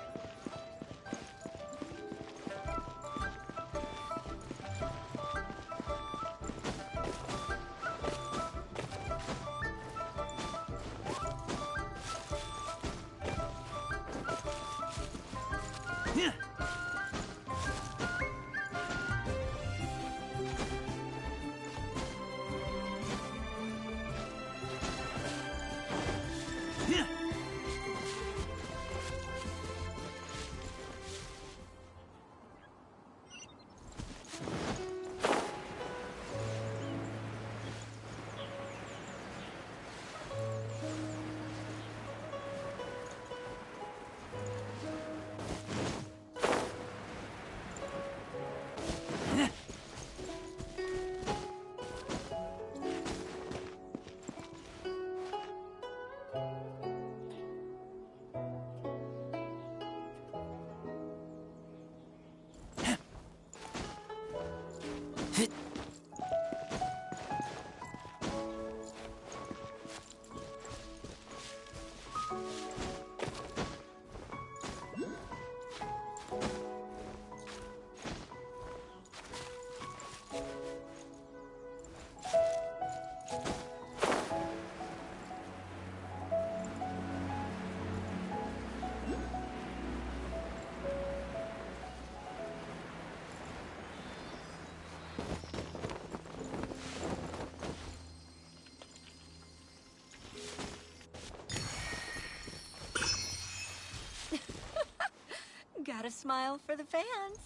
Got a smile for the fans.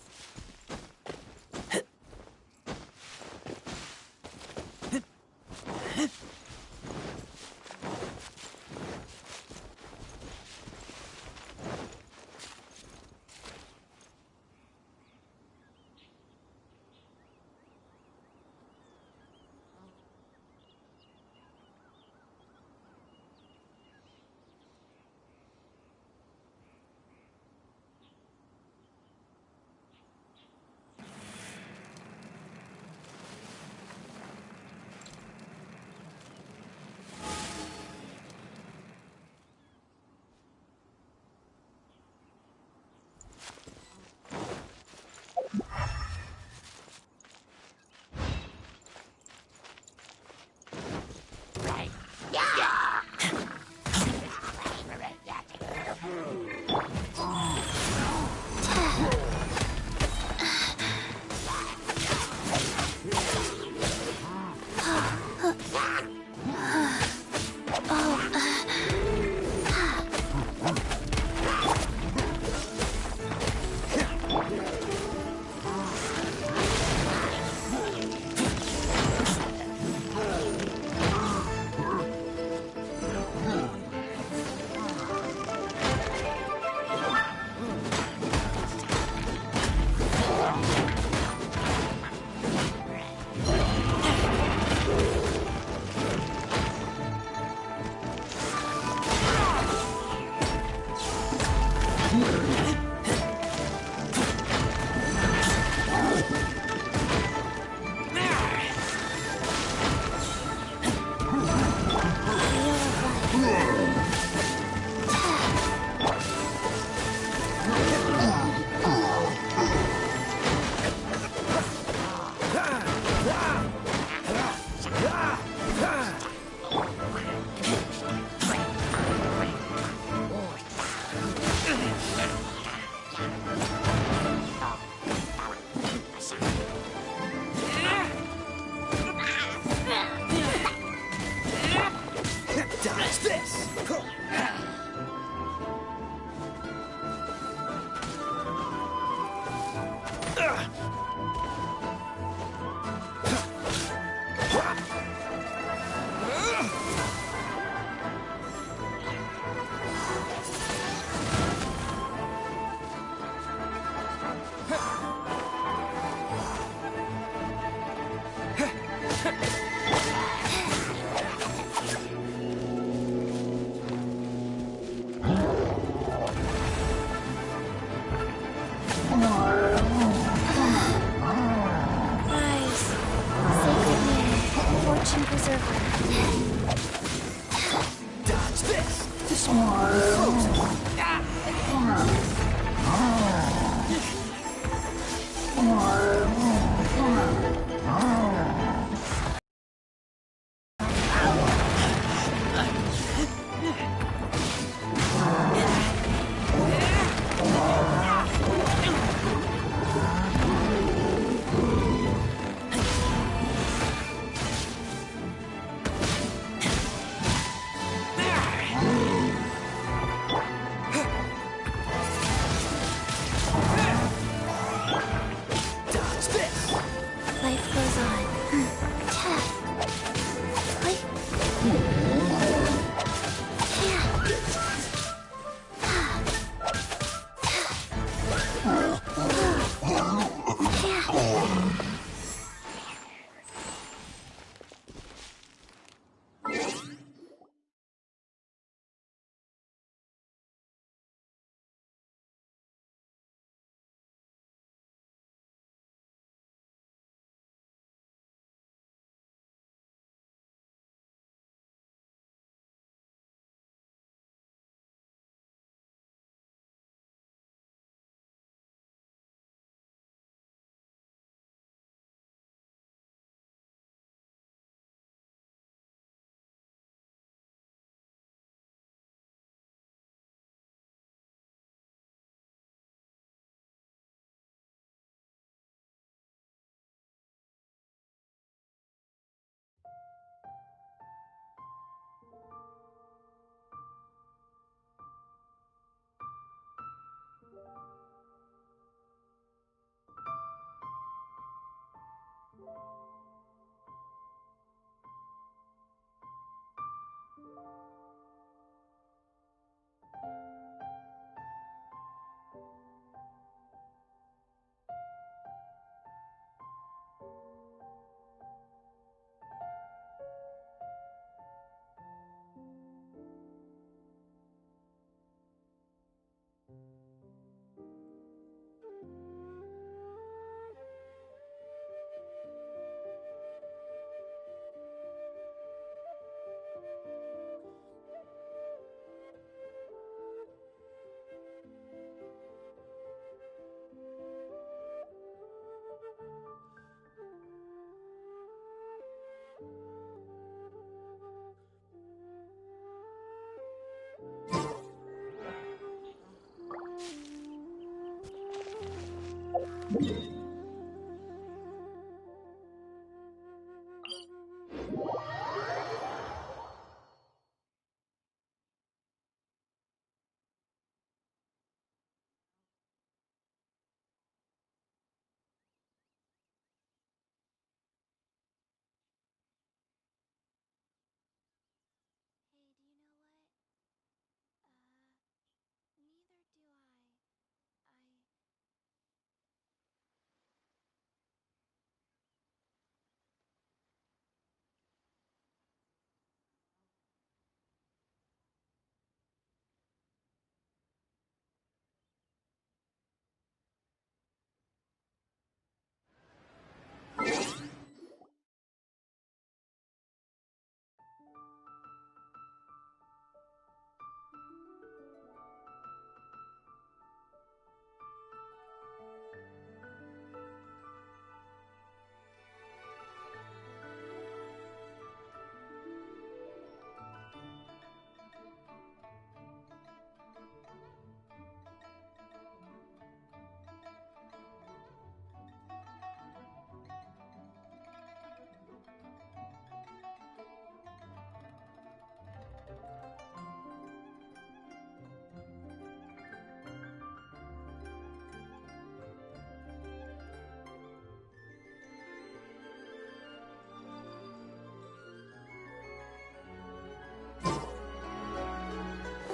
Life goes on.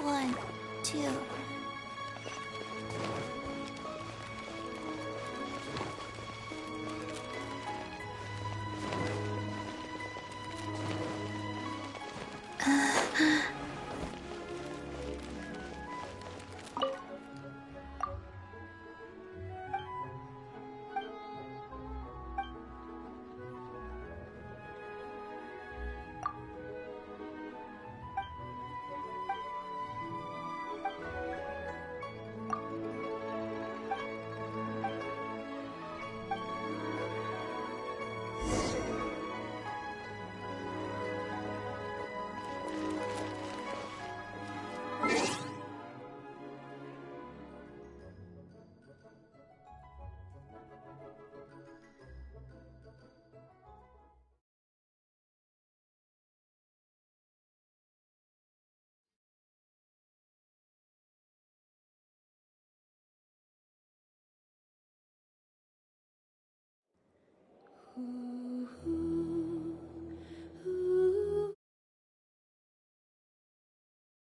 One, two.